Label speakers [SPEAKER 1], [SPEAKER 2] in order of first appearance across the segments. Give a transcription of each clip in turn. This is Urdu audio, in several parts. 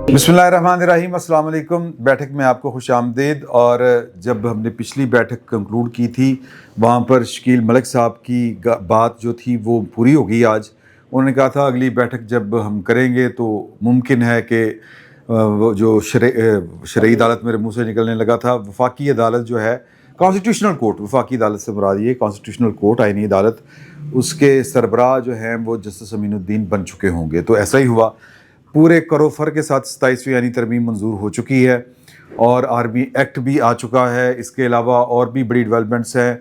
[SPEAKER 1] بسم اللہ الرحمن الرحیم، السلام علیکم۔ بیٹھک میں آپ کو خوش آمدید۔ اور جب ہم نے پچھلی بیٹھک کنکلوڈ کی تھی وہاں پر شکیل ملک صاحب کی بات جو تھی وہ پوری ہو گئی آج۔ انہوں نے کہا تھا اگلی بیٹھک جب ہم کریں گے تو ممکن ہے کہ وہ جو شرعی عدالت میرے منہ سے نکلنے لگا تھا، وفاقی عدالت جو ہے، کانسٹیٹیوشنل کورٹ، وفاقی عدالت سے مراد یہ کانسٹیٹیوشنل کورٹ، آئینی عدالت، اس کے سربراہ جو ہیں وہ جسٹس امین الدین بن چکے ہوں گے۔ تو ایسا ہی ہوا، پورے کرو فر کے ساتھ 27ویں آئینی ترمیم منظور ہو چکی ہے اور آرمی ایکٹ بھی آ چکا ہے۔ اس کے علاوہ اور بھی بڑی ڈیولپمنٹس ہیں،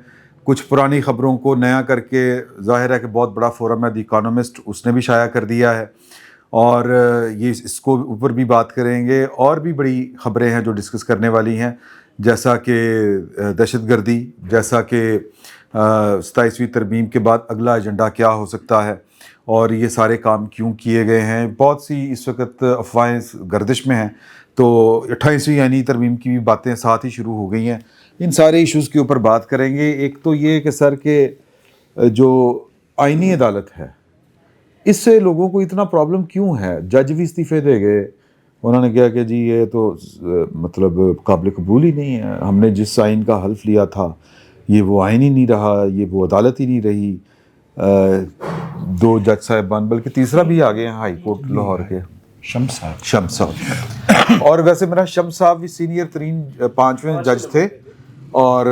[SPEAKER 1] کچھ پرانی خبروں کو نیا کر کے، ظاہر ہے کہ بہت بڑا فورم ہے دی اکانومسٹ، اس نے بھی شائع کر دیا ہے، اور یہ اس کو اوپر بھی بات کریں گے۔ اور بھی بڑی خبریں ہیں جو ڈسکس کرنے والی ہیں، جیسا کہ دہشت گردی، جیسا کہ 27ویں ترمیم کے بعد اگلا ایجنڈا کیا ہو سکتا ہے، اور یہ سارے کام کیوں کیے گئے ہیں۔ بہت سی اس وقت افواہیں گردش میں ہیں، تو 28ویں آئینی ترمیم کی بھی باتیں ساتھ ہی شروع ہو گئی ہیں۔ ان سارے ایشوز کے اوپر بات کریں گے۔ ایک تو یہ کہ سر کہ جو آئینی عدالت ہے، اس سے لوگوں کو اتنا پرابلم کیوں ہے؟ جج بھی استعفے دے گئے، انہوں نے کہا کہ جی یہ تو مطلب قابل قبول ہی نہیں ہے، ہم نے جس آئین کا حلف لیا تھا یہ وہ آئین ہی نہیں رہا، یہ وہ عدالت ہی نہیں رہی۔ 2 جج صاحبان، بلکہ تیسرا بھی آ گئے ہیں ہائی کورٹ لاہور کے، شمس صاحب۔ اور ویسے میرا شمس صاحب بھی سینئر ترین 5ویں جج تھے، اور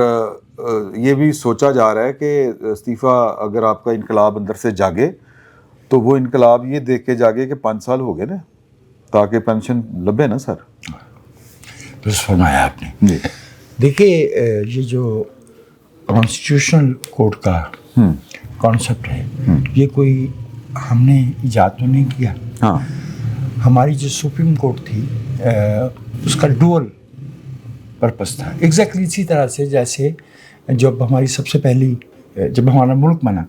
[SPEAKER 1] یہ بھی سوچا جا رہا ہے کہ استعفیٰ اگر آپ کا انقلاب اندر سے جاگے تو وہ انقلاب یہ دیکھ کے جاگے کہ 5 سال ہو گئے نا، تاکہ پینشن لبے نا سر۔
[SPEAKER 2] درست فرمایا آپ نے۔ دیکھیے یہ جو کانسٹیٹیوشنل کورٹ کا کانسیپٹ ہے، یہ کوئی ہم نے ایجاد تو نہیں کیا۔
[SPEAKER 1] ہاں،
[SPEAKER 2] ہماری جو سپریم کورٹ تھی اس کا ڈوئل پرپس تھا، ایگزیکٹلی اسی طرح سے جیسے جب ہماری سب سے پہلی جب ہمارا ملک بنا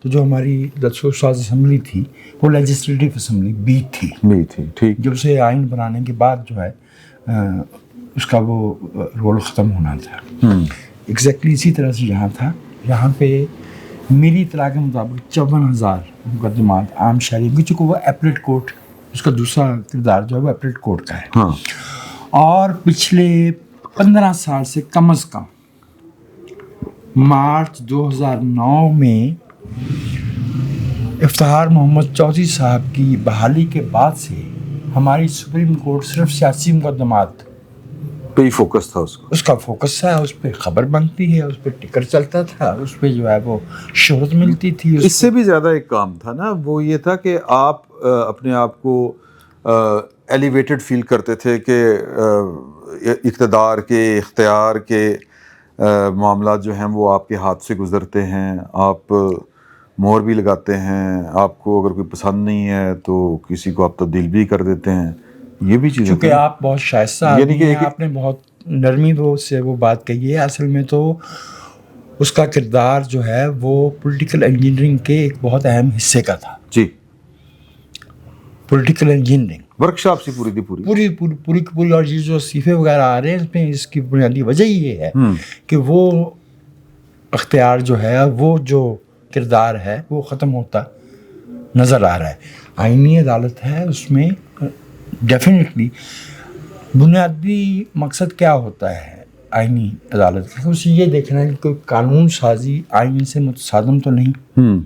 [SPEAKER 2] تو جو ہماری دستور ساز اسمبلی تھی وہ لیجسلیٹو اسمبلی بی تھی،
[SPEAKER 1] ٹھیک۔
[SPEAKER 2] جب اسے آئین بنانے کے بعد جو ہے اس کا وہ رول ختم ہونا تھا۔ ایگزیکٹلی اسی طرح سے یہاں تھا۔ یہاں پہ میری اطلاع کے مطابق 54,000 مقدمات عام شہریوں کی، چونکہ وہ ایپلیٹ کورٹ، اس کا دوسرا کردار جو ہے وہ ایپلیٹ کورٹ کا ہے، اور پچھلے 15 سال سے کم از کم مارچ 2009 میں افتخار محمد چودھری صاحب کی بحالی کے بعد سے ہماری سپریم کورٹ صرف سیاسی مقدمات
[SPEAKER 1] پہ ہی فوکس تھا،
[SPEAKER 2] اس کا فوکس ہے، اس پہ خبر بنتی ہے، اس پہ ٹکر چلتا تھا، اس پہ جو ہے وہ شہرت ملتی تھی۔
[SPEAKER 1] اس سے بھی زیادہ ایک کام تھا نا، وہ یہ تھا کہ آپ اپنے آپ کو ایلیویٹڈ فیل کرتے تھے کہ اقتدار کے، اختیار کے معاملات جو ہیں وہ آپ کے ہاتھ سے گزرتے ہیں، آپ مہر بھی لگاتے ہیں، آپ کو اگر کوئی پسند نہیں ہے تو کسی کو آپ تبدیل بھی کر دیتے ہیں۔ یہ بھی چیزیں،
[SPEAKER 2] چونکہ آپ بہت شائستہ آدمی ہیں، آپ نے بہت نرمی سے وہ بات کہی ہے۔ اصل میں تو اس کا کردار جو ہے وہ پولیٹیکل انجینئرنگ کے ایک بہت اہم حصے کا تھا۔
[SPEAKER 1] جی،
[SPEAKER 2] پولیٹیکل انجینئرنگ
[SPEAKER 1] ورکشاپ سی پوری
[SPEAKER 2] پوری، اور یہ جو استعفے وغیرہ آ رہے ہیں اس میں اس کی بنیادی وجہ یہ ہے کہ وہ اختیار جو ہے، وہ جو کردار ہے وہ ختم ہوتا نظر آ رہا ہے۔ آئینی عدالت ہے، اس میں ڈیفینیٹلی بنیادی مقصد کیا ہوتا ہے آئینی عدالت کا، اسے یہ دیکھنا ہے کہ کوئی قانون سازی آئین سے متصادم تو نہیں۔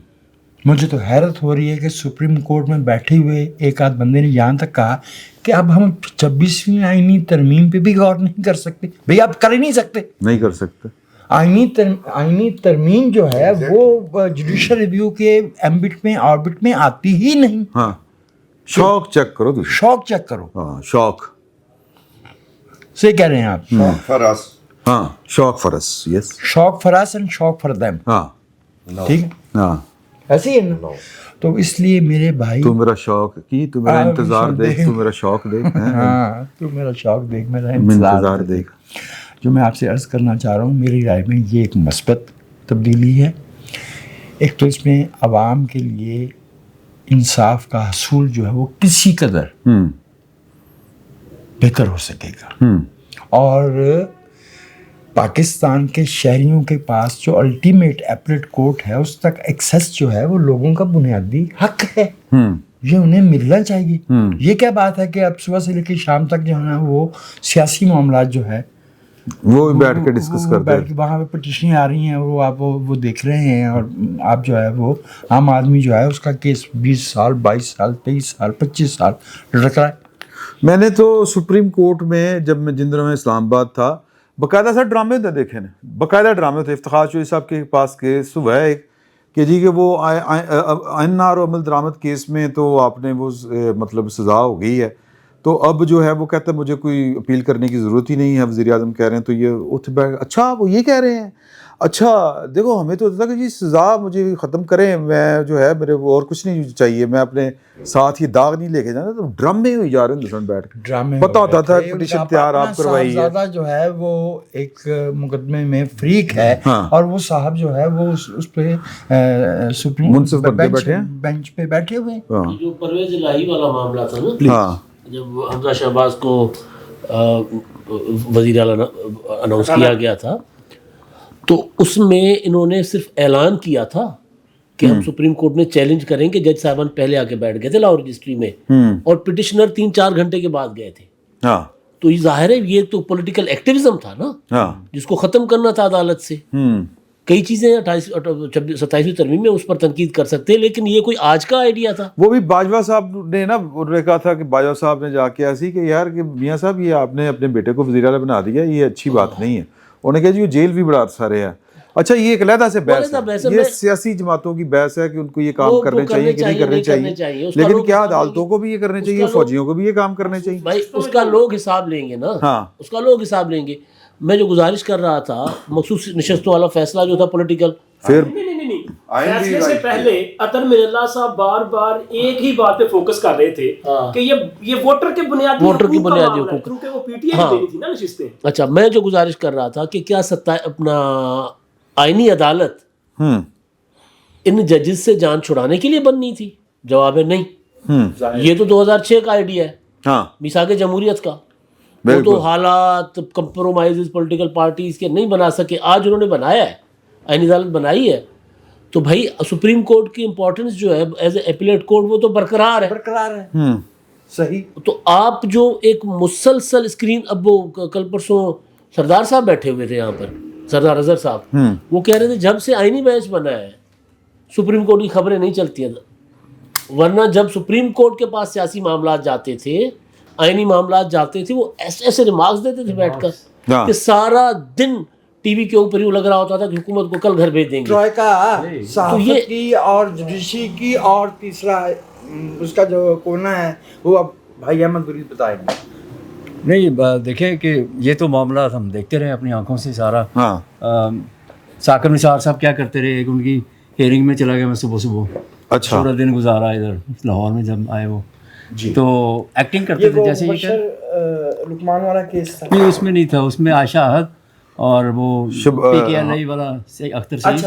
[SPEAKER 2] مجھے تو حیرت ہو رہی ہے کہ سپریم کورٹ میں بیٹھے ہوئے ایک آدھ بندے نے یہاں تک کہا کہ اب ہم 26ویں آئینی ترمیم پہ بھی غور نہیں کر سکتے۔ بھئی آپ کر ہی نہیں سکتے۔ آئینی ترمیم جو ہے وہ جوڈیشل ریویو کے ایمبٹ میں، آربٹ میں آتی ہی نہیں۔
[SPEAKER 1] ہاں، شوق چیک کرو، شوق
[SPEAKER 2] سے کہہ رہے ہیں آپ،
[SPEAKER 1] شوق فرس، یس،
[SPEAKER 2] شوق فراس اینڈ شوق فار دیم، ٹھیک ہے،
[SPEAKER 1] ہاں،
[SPEAKER 2] ایسے ہی ہے نا۔ تو اس لیے میرے بھائی،
[SPEAKER 1] تو میرا شوق کی، تو میرا انتظار دیکھ، تو میرا شوق دیکھ،
[SPEAKER 2] ہاں، تو میرا شوق دیکھ، میرا انتظار دیکھ۔ جو میں آپ سے عرض کرنا چاہ رہا ہوں، میری رائے میں یہ ایک مثبت تبدیلی ہے۔ ایک تو اس میں عوام کے لیے انصاف کا حصول جو ہے وہ کسی قدر بہتر ہو سکے گا، اور پاکستان کے شہریوں کے پاس جو الٹیمیٹ ایپلیٹ کورٹ ہے اس تک ایکسیس جو ہے وہ لوگوں کا بنیادی حق ہے۔ یہ انہیں ملنا چاہیے. یہ کیا بات ہے کہ اب صبح سے لے کے شام تک جو ہے نا وہ سیاسی معاملات جو ہے
[SPEAKER 1] وہ بیٹھ کے ڈسکس کرتے ہیں.
[SPEAKER 2] بیٹھ کے وہاں پہ پٹیشنیں آ رہی ہیں, وہ آپ وہ دیکھ رہے ہیں, اور آپ جو ہے وہ عام آدمی جو ہے اس کا کیس 20 سال 22 سال 23 سال 25 سال لڑک رہا ہے.
[SPEAKER 1] میں نے تو سپریم کورٹ میں جب میں جن دنوں میں اسلام آباد تھا باقاعدہ سر ڈرامے تھے, دیکھے نا باقاعدہ ڈرامے تھے. افتخار چوہدری صاحب کے پاس کیس ہوا ہے کہ جی کہ وہ این آر عمل درآمد کیس میں تو آپ نے وہ مطلب سزا ہو گئی ہے, تو اب جو ہے وہ کہتا ہے مجھے کوئی اپیل کرنے کی ضرورت ہی نہیں ہے. وزیر اعظم کہہ رہے ہیں تو یہ اٹھ بیٹھ, اچھا وہ یہ کہہ رہے ہیں, اچھا دیکھو ہمیں تو ہوتا تھا کہ جی سزا مجھے ختم کریں, میں جو ہے میرے کو اور کچھ نہیں چاہیے, میں اپنے ساتھ یہ داغ نہیں لے کے جانا. تو ڈرامے ہوئی جا رہے ہیں ہندوستان بیٹھ کے,
[SPEAKER 2] ڈرامے
[SPEAKER 1] پتہ ہوتا تھا پٹیشن تیار آپ کروائی ہے.
[SPEAKER 2] صاحبزادہ جو ہے وہ ایک مقدمے میں فریق ہے, اور وہ صاحب جو ہے وہ اس پہ
[SPEAKER 1] منصف بن کے بیٹھے ہیں,
[SPEAKER 2] بینچ پہ بیٹھے ہوئے ہیں.
[SPEAKER 3] جو پرویز الہی والا معاملہ تھا نا, جب حمزہ شہباز کو وزیر اعلیٰ اناؤنس کیا گیا تھا, تو اس میں انہوں نے صرف اعلان کیا تھا کہ ہم سپریم کورٹ میں چیلنج کریں گے. جج صاحبان پہلے آ کے بیٹھ گئے تھے لاہور رجسٹری میں, اور پٹیشنر 3-4 گھنٹے کے بعد گئے تھے. تو یہ ظاہر ہے یہ تو پولیٹیکل ایکٹیویزم تھا نا, جس کو ختم کرنا تھا عدالت سے. کئی چیزیں 27ویں ترمیم میں اس پر تنقید کر سکتے ہیں, لیکن یہ کوئی آج کا آئیڈیا تھا.
[SPEAKER 1] وہ بھی باجوہ صاحب نے نا, انہوں نے کہا تھا کہ باجوہ صاحب نے جا کے ایسی کہ یار کہ میاں صاحب یہ آپ نے اپنے بیٹے کو وزیر اعلیٰ بنا دیا, یہ اچھی بات نہیں ہے. انہوں نے کہا جی یہ جیل بھی بڑا سارے ہیں. اچھا یہ ایک علیحدہ سے بحث ہے, یہ سیاسی جماعتوں کی بحث ہے کہ ان کو یہ کام کرنے چاہیے کہ نہیں کرنے چاہیے, لیکن کیا عدالتوں کو بھی یہ کرنے چاہیے, فوجیوں کو بھی یہ کام کرنے چاہیے.
[SPEAKER 3] بھائی اس کا لوگ حساب لیں گے نا, اس کا لوگ حساب لیں گے. میں جو گزارش کر رہا تھا مخصوص نشستوں والا فیصلہ جو تھا پولیٹیکل,
[SPEAKER 1] پھر
[SPEAKER 4] فیصلے سے پہلے عطر مرزا صاحب بار بار ایک ہی بات پہ فوکس کر رہے تھے کہ یہ ووٹر کے بنیادی حقوق, کیونکہ وہ پی ٹی آئی کی دینی تھی نا نشستیں.
[SPEAKER 3] اچھا میں جو گزارش کر رہا تھا کہ کیا اپنا آئینی عدالت ان ججز سے جان چھڑانے کے لیے بننی تھی؟ جواب ہے نہیں. یہ تو 2006 کا آئیڈیا ہے, میثاق جمہوریت کا. وہ تو حالات کمپرومائز پولیٹیکل پارٹیز کے نہیں بنا سکے, آج انہوں نے بنایا ہے, آئینی عدالت بنائی ہے. تو بھائی سپریم کورٹ کی امپورٹنس جو ہے ایز اے اپیلیٹ کورٹ وہ تو برقرار ہے.
[SPEAKER 2] صحیح.
[SPEAKER 3] تو آپ جو ایک مسلسل اسکرین, اب وہ کل پرسوں سردار صاحب بیٹھے ہوئے تھے یہاں پر, سردار اظہر صاحب, وہ کہہ رہے تھے جب سے آئینی بینچ بنا ہے سپریم کورٹ کی خبریں نہیں چلتی ہیں, ورنہ جب سپریم کورٹ کے پاس سیاسی معاملات جاتے تھے, آئینی معاملات جاتے تھے, وہ ایسے ایسے ریمارکس دیتے تھے بیٹھ کر کہ سارا دن ٹی وی کے اوپر یوں لگ رہا ہوتا تھا کہ حکومت کو کل گھر بھیج دیں گے.
[SPEAKER 2] صحافت کی اور جوڈیشری کی, اور تیسرا اس کا جو کونا ہے وہ اب بھائی احمد گریز بتائیں گے.
[SPEAKER 5] نہیں دیکھیں کہ یہ تو معاملات ہم دیکھتے رہے اپنی آنکھوں سے سارا. ثاقب نثار صاحب کیا کرتے رہے, ایک ان کی ہیئرنگ میں چلا گیا میں صبح,
[SPEAKER 1] اچھا
[SPEAKER 5] پورا دن گزارا ادھر لاہور میں جب آئے وہ, تو ایکٹنگ کرتے تھے جیسے یہ
[SPEAKER 2] لقمان والا کیس تھا.
[SPEAKER 5] نہیں اس میں نہیں تھا, اس میں عائشہ احد اور وہ پی کے ایل آئی والا اختر سعید,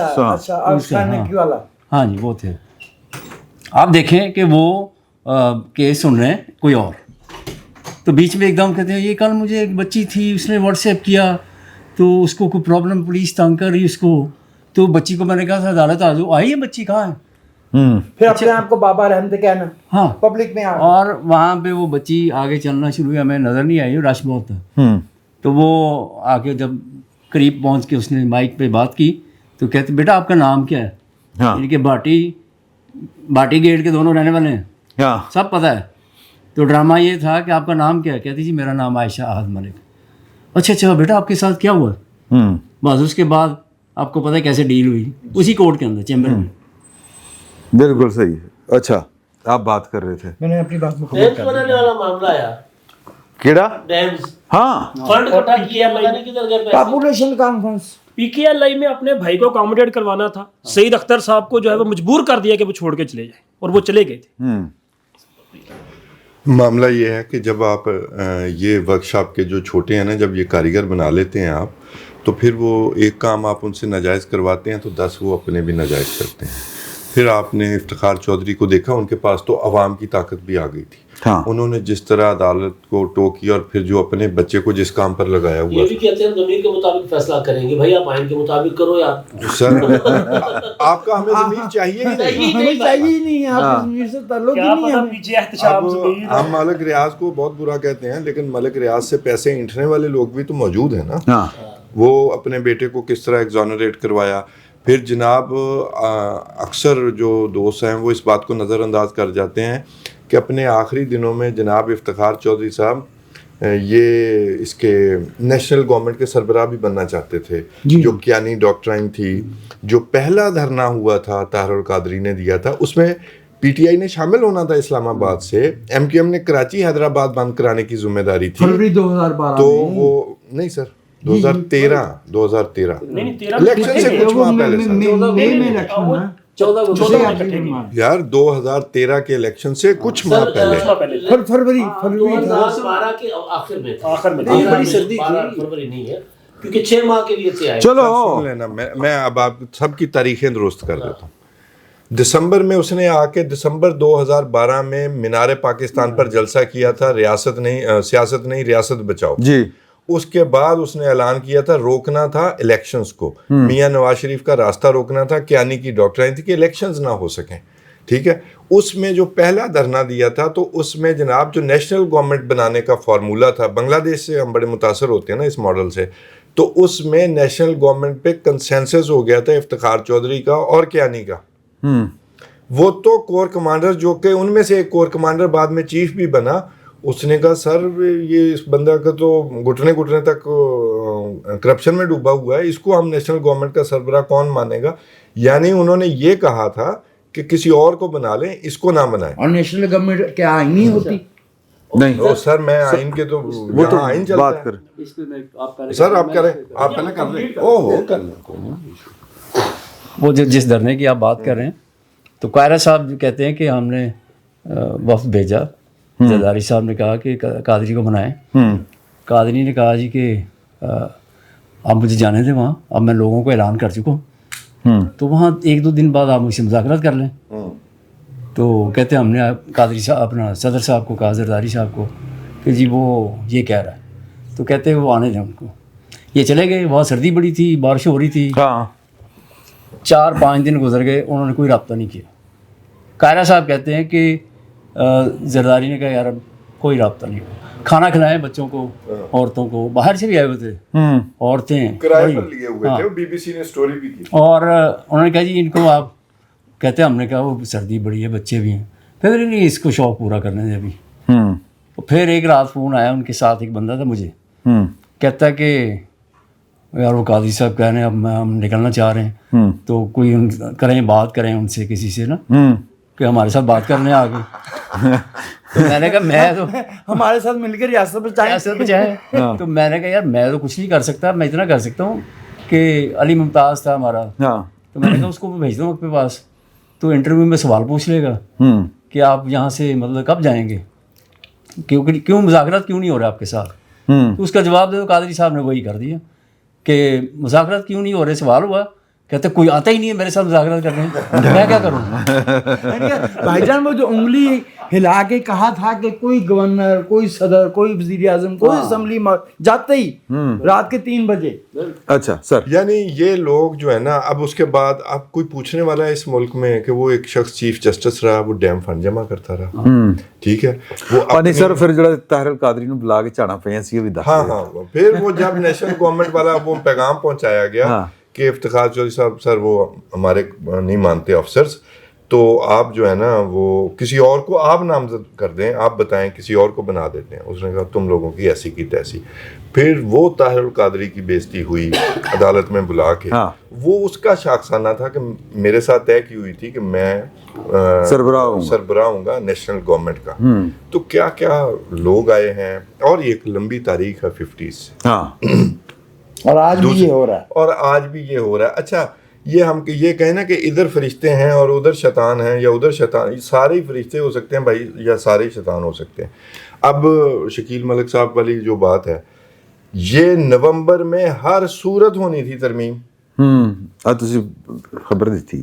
[SPEAKER 5] ہاں جی وہ تھے. آپ دیکھیں کہ وہ کیس سن رہے ہیں کوئی اور, تو بیچ میں ایک دم کہتے ہیں یہ کل مجھے ایک بچی تھی اس نے واٹس ایپ کیا تو اس کو کوئی پرابلم, پولیس تنگ کر رہی اس کو, تو بچی کو میں نے کہا تھا عدالت آ جاؤ, آئی ہے بچی کہاں ہے,
[SPEAKER 2] پھر اپنے آپ کو بابا رحمت کہنا,
[SPEAKER 5] ہاں
[SPEAKER 2] پبلک میں,
[SPEAKER 5] اور وہاں پہ وہ بچی آگے چلنا شروع ہوئی, ہمیں نظر نہیں آئی, رش بہت تھا. تو وہ آ کے جب قریب پہنچ کے اس نے مائک پہ بات کی تو کہتے بیٹا آپ کا نام کیا ہے, یعنی کہ باٹی گیٹ کے دونوں رہنے والے ہیں, سب پتہ ہے. تو ڈرامہ یہ تھا کہ آپ کا نام کیا ہے, کہتی جی میرا نام عائشہ احد ملک. اچھا بیٹا آپ کے ساتھ کیا ہوا؟ بس اس کے بعد آپ کو پتہ ہے کیسے ڈیل ہوئی اسی کورٹ کے اندر چیمبر میں.
[SPEAKER 1] بالکل صحیح. اچھا آپ بات کر رہے تھے,
[SPEAKER 2] میں نے اپنی بات مکمل کر
[SPEAKER 3] بنانے والا معاملہ آیا,
[SPEAKER 1] کیڑا
[SPEAKER 3] ڈیمز,
[SPEAKER 1] ہاں
[SPEAKER 3] فنڈ اکٹھا کیا, پتہ نہیں کدھر گئے پیسے.
[SPEAKER 2] پاپولیشن کانفرنس
[SPEAKER 4] پی کے ایل آئی میں اپنے بھائی کو اکاموڈیٹ کروانا تھا, سعید اختر صاحب کو جو ہے وہ مجبور کر دیا کہ وہ چھوڑ کے چلے جائیں, اور وہ چلے گئے تھے.
[SPEAKER 6] معاملہ یہ ہے کہ جب آپ یہ ورک شاپ کے جو چھوٹے ہیں نا, جب یہ کاریگر بنا لیتے ہیں آپ, تو پھر وہ ایک کام آپ ان سے ناجائز کرواتے ہیں تو 10 وہ اپنے بھی ناجائز کرتے ہیں. پھر آپ نے افتخار چودھری کو دیکھا, ان کے پاس تو عوام کی طاقت بھی آ گئی تھی.
[SPEAKER 1] ہاں.
[SPEAKER 6] انہوں نے جس طرح عدالت کو ٹو کیا اور پھر جو اپنے بچے کو جس کام پر لگایا ہوا,
[SPEAKER 3] یہ بھی کہتے ہیں ضمیر کے مطابق فیصلہ کریں گے. بھائی آپ آئین کے مطابق کرو یار.
[SPEAKER 6] سر آپ کا ہمیں ضمیر چاہیے ہی نہیں.
[SPEAKER 2] ہمیں چاہیے ہی نہیں, آپ ضمیر سے تعلق ہی نہیں ہے.
[SPEAKER 4] پیچھے احتشام ضمیر.
[SPEAKER 6] ہم ملک ریاض کو بہت برا کہتے ہیں, لیکن ملک ریاض سے پیسے اینٹھنے والے لوگ بھی تو موجود ہیں نا.
[SPEAKER 1] ہاں.
[SPEAKER 6] وہ اپنے بیٹے کو کس طرح ایگزونریٹ کروایا. پھر جناب اکثر جو دوست ہیں وہ اس بات کو نظر انداز کر جاتے ہیں کہ اپنے آخری دنوں میں جناب افتخار چودھری صاحب یہ اس کے نیشنل گورنمنٹ کے سربراہ بھی بننا چاہتے تھے. جو کیانی ڈاکٹرائن تھی, جو پہلا دھرنا ہوا تھا طاہر القادری نے دیا تھا, اس میں پی ٹی آئی نے شامل ہونا تھا اسلام آباد سے. ایم کیو ایم نے کراچی حیدرآباد بند کرانے کی ذمہ داری تھی.
[SPEAKER 2] فروری 2012
[SPEAKER 6] تو وہ نہیں سر 2013 الیکشن سے کچھ ماہ پہلے یار 2013 کے الیکشن سے کچھ ماہ پہلے
[SPEAKER 2] فروری
[SPEAKER 3] 2012 کے آخر میں بڑی سردی تھی. فروری نہیں ہے کیونکہ 6 ماہ کے لیے تھے.
[SPEAKER 1] چلو
[SPEAKER 6] لینا میں اب آپ سب کی تاریخیں درست کر دیتا ہوں. دسمبر میں اس نے آ کے دسمبر 2012 میں مینار پاکستان پر جلسہ کیا تھا, سیاست نہیں ریاست بچاؤ.
[SPEAKER 1] جی.
[SPEAKER 6] اس کے بعد اس نے اعلان کیا تھا روکنا تھا الیکشنز کو, میاں نواز شریف کا راستہ روکنا تھا. کیانی کی ڈاکٹرائن تھی کہ الیکشنز نہ ہو سکیں. ٹھیک ہے, اس میں جو پہلا دھرنا دیا تھا تو اس میں جناب جو نیشنل گورنمنٹ بنانے کا فارمولا تھا, بنگلہ دیش سے ہم بڑے متاثر ہوتے ہیں نا اس ماڈل سے, تو اس میں نیشنل گورنمنٹ پہ کنسنسس ہو گیا تھا افتخار چودھری کا اور کیانی کا. وہ تو کور کمانڈر, جو کہ ان میں سے ایک کور کمانڈر بعد میں چیف بھی بنا, اس نے کہا سر یہ اس بندہ کا تو گھٹنے تک کرپشن میں ڈوبا ہوا ہے, اس کو ہم نیشنل گورنمنٹ کا سربراہ کون مانے گا. یعنی انہوں نے یہ کہا تھا کہ کسی اور کو بنا لیں, اس کو نہ بنائیں.
[SPEAKER 2] اور نیشنل گورنمنٹ کیا آئین نہیں ہوتی؟
[SPEAKER 1] نہیں
[SPEAKER 6] سر میں آئین کے تو
[SPEAKER 1] وہ تو
[SPEAKER 6] آئین چلتا
[SPEAKER 1] بات
[SPEAKER 6] ہے.
[SPEAKER 1] کر
[SPEAKER 6] سر آپ کریں, آپ پہلے کر لیں. اوہ کر لیں.
[SPEAKER 5] وہ جس دھرنے کی آپ بات کر رہے ہیں, تو قائرہ صاحب کہتے ہیں کہ ہم نے وفد بھیجا, زرداری صاحب نے کہا کہ قادری کو بنائیں. قادری نے کہا جی کہ آپ مجھے جانے دیں وہاں, اب میں لوگوں کو اعلان کر چکا ہوں, تو وہاں 1-2 دن بعد آپ مجھ سے مذاکرات کر لیں. تو کہتے ہیں ہم نے قادری صاحب اپنا صدر صاحب کو کہا, زرداری صاحب کو, کہ جی وہ یہ کہہ رہا ہے. تو کہتے ہیں وہ آنے دیں ان کو. یہ چلے گئے, وہاں سردی بڑی تھی, بارش ہو رہی تھی. 4-5 دن گزر گئے, انہوں نے کوئی رابطہ نہیں کیا. قائرہ صاحب کہتے ہیں کہ زرداری نے کہا یار اب کوئی رابطہ نہیں ہوا. کھانا کھلائیں بچوں کو, عورتوں کو, باہر سے بھی آئے ہوئے تھے عورتیں,
[SPEAKER 6] کرائے پر لیے ہوئے تھے, بی بی سی نے سٹوری بھی کی.
[SPEAKER 5] اور انہوں نے کہا جی ان کو آپ, کہتے ہیں ہم نے کہا وہ سردی بڑی ہے, بچے بھی ہیں, پھر نہیں اس کو شوق پورا کرنے دیں ابھی. پھر ایک رات فون آیا, ان کے ساتھ ایک بندہ تھا مجھے, کہتا کہ یار وہ قاضی صاحب کہہ رہے ہیں اب ہم نکلنا چاہ رہے ہیں, تو کوئی کریں بات کریں ان سے کسی سے نا, کہ ہمارے ساتھ بات کرنے آ گئے. تو میں نے کہا میں تو
[SPEAKER 2] ہمارے ساتھ مل کے ریاست
[SPEAKER 5] بچائیں. تو میں نے کہا یار میں تو کچھ نہیں کر سکتا, میں اتنا کر سکتا ہوں کہ علی ممتاز تھا ہمارا, تو میں نے کہا اس کو بھیج دوں اپنے پاس, تو انٹرویو میں سوال پوچھ لے گا کہ آپ یہاں سے مطلب کب جائیں گے, کیوں مذاکرات کیوں نہیں ہو رہے آپ کے ساتھ. تو اس کا جواب دے, قادری صاحب نے وہی کر دیا کہ مذاکرات کیوں نہیں ہو رہے, سوال ہوا, کہتے کوئی آتا ہی نہیں ہے میرے ساتھ مذاکرات کرنے, میں کیا کروں.
[SPEAKER 2] بھائی جان وہ جو انگلی ہلا کے کہا تھا کہ کوئی گورنر, کوئی صدر, کوئی وزیر اعظم, کوئی اسمبلی جاتے ہی رات کے 3 بجے.
[SPEAKER 1] اچھا سر,
[SPEAKER 6] یعنی یہ لوگ جو ہے نا, اب اس کے بعد اب کوئی پوچھنے والا ہے اس ملک میں کہ وہ ایک شخص چیف جسٹس رہا, وہ ڈیم فنڈ جمع کرتا رہا. ٹھیک ہے, وہ
[SPEAKER 1] نہیں سر پھر جڑا طاہر القادری نو بلا کے جانا پیا سی بھی دس.
[SPEAKER 6] ہاں پھر وہ جب نیشنل گورنمنٹ والا وہ پیغام پہنچایا گیا کہ افتخار چودھری صاحب سر وہ ہمارے نہیں مانتے آفسرز, تو آپ جو ہے نا وہ کسی اور کو آپ نامزد کر دیں, آپ بتائیں کسی اور کو بنا دیتے ہیں. اس نے کہا تم لوگوں کی ایسی کی تیسی. پھر وہ طاہر القادری کی بےزتی ہوئی عدالت میں بلا کے. وہ اس کا شاخسانہ تھا کہ میرے ساتھ طے کی ہوئی تھی کہ میں سربراہ ہوں گا نیشنل گورنمنٹ کا. تو کیا کیا لوگ آئے ہیں, اور یہ ایک لمبی تاریخ ہے 50s سے,
[SPEAKER 2] اور آج بھی یہ ہو رہا ہے,
[SPEAKER 6] اور آج بھی یہ ہو رہا ہے. اچھا یہ ہم یہ کہیں نا کہ ادھر فرشتے ہیں اور ادھر شیطان ہیں, یا ادھر شیطان, سارے ہی فرشتے ہو سکتے ہیں بھائی, یا سارے ہی شیطان ہو سکتے ہیں. اب شکیل ملک صاحب والی جو بات ہے, یہ نومبر میں ہر صورت ہونی تھی ترمیم,
[SPEAKER 1] ਤੁਸੀਂ ਖਬਰ ਦਿੱਤੀ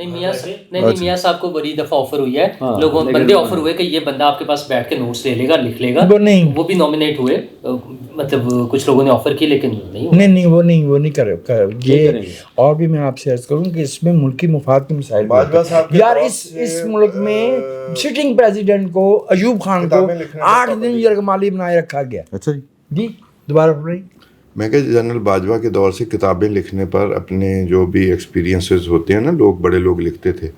[SPEAKER 7] نہیں میاں صاحب کو بڑی دفعہ آفر ہوئی ہے, لوگوں بندے آفر ہوئے کہ یہ بندہ آپ کے پاس بیٹھ کے نوٹس لے لے گا, لکھ لے گا, وہ بھی نامینیٹ ہوئے, مطلب کچھ لوگوں نے آفر کی لیکن
[SPEAKER 2] نہیں وہ نہیں کر یہ. اور بھی میں آپ سے عرض کروں کہ اس میں ملکی مفاد کے مسائل یار, اس ملک میں سٹنگ پریزیڈنٹ کو ایوب خان کو 8 دن یرغمالی بنائے رکھا گیا. اچھا جی دوبارہ پڑھ رہی.
[SPEAKER 6] میں کہ جنرل باجوہ کے دور سے کتابیں لکھنے پر اپنے جو بھی ایکسپیرینسز ہوتے ہیں نا, لوگ بڑے لوگ لکھتے تھے,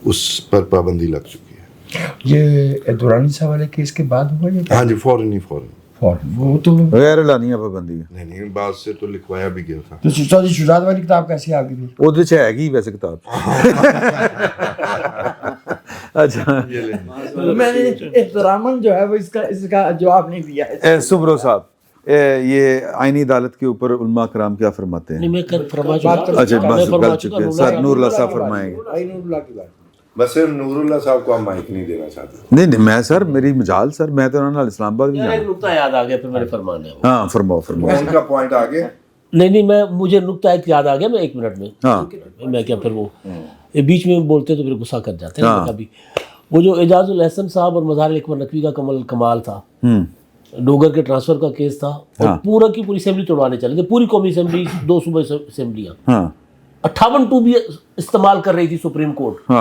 [SPEAKER 6] اس پر پابندی لگ چکی ہے.
[SPEAKER 2] یہ دورانی صاحب والے کیس کے بعد ہوا یہ؟
[SPEAKER 6] ہاں جی, فوراً
[SPEAKER 2] وہ تو
[SPEAKER 1] غیر اعلانیہ پابندی ہے.
[SPEAKER 6] نہیں بعد سے تو لکھوایا بھی گیا تھا.
[SPEAKER 2] تو چودھری شہزاد والی کتاب کیسی آ گئی؟
[SPEAKER 1] وہ تو ہے گی ویسے کتاب. اچھا
[SPEAKER 2] میں نے احتراماً جو ہے وہ اس کا جواب نہیں دیا ہے.
[SPEAKER 1] سبرو صاحب, یہ آئینی عدالت کے اوپر علماء کرام کیا فرماتے ہیں؟ اچھا بس گل چکے ہیں سر, نور اللہ صاحب فرمائیں گے.
[SPEAKER 6] بس صرف نور اللہ صاحب کو ہم مائک نہیں دینا چاہتے.
[SPEAKER 1] نہیں میں سر, میری مجال سر, میں تو انہوں نے اسلام آباد بھی
[SPEAKER 3] ایک نقطہ یاد آ گیا پھر میرے فرمانے.
[SPEAKER 1] ہاں فرماؤ.
[SPEAKER 6] ان کا پوائنٹ آگے.
[SPEAKER 3] نہیں میں مجھے نقطہ ایک یاد آ گیا, میں 1 منٹ میں. ہاں میں کیا پھر وہ بیچ میں بولتے تو پھر غصہ کر جاتے ہیں کبھی. وہ جو اعجاز الحسن صاحب اور مظہر اکمل نقوی کا کمال تھا, ڈوگر کے ٹرانسفر کا کیس تھا, اور پورا کی پوری اسمبلی توڑوانے چلے تھے, پوری قومی اسمبلی, 2 صوبائی اسمبلیاں, 58(2) بھی استعمال کر رہی تھی سپریم کورٹ.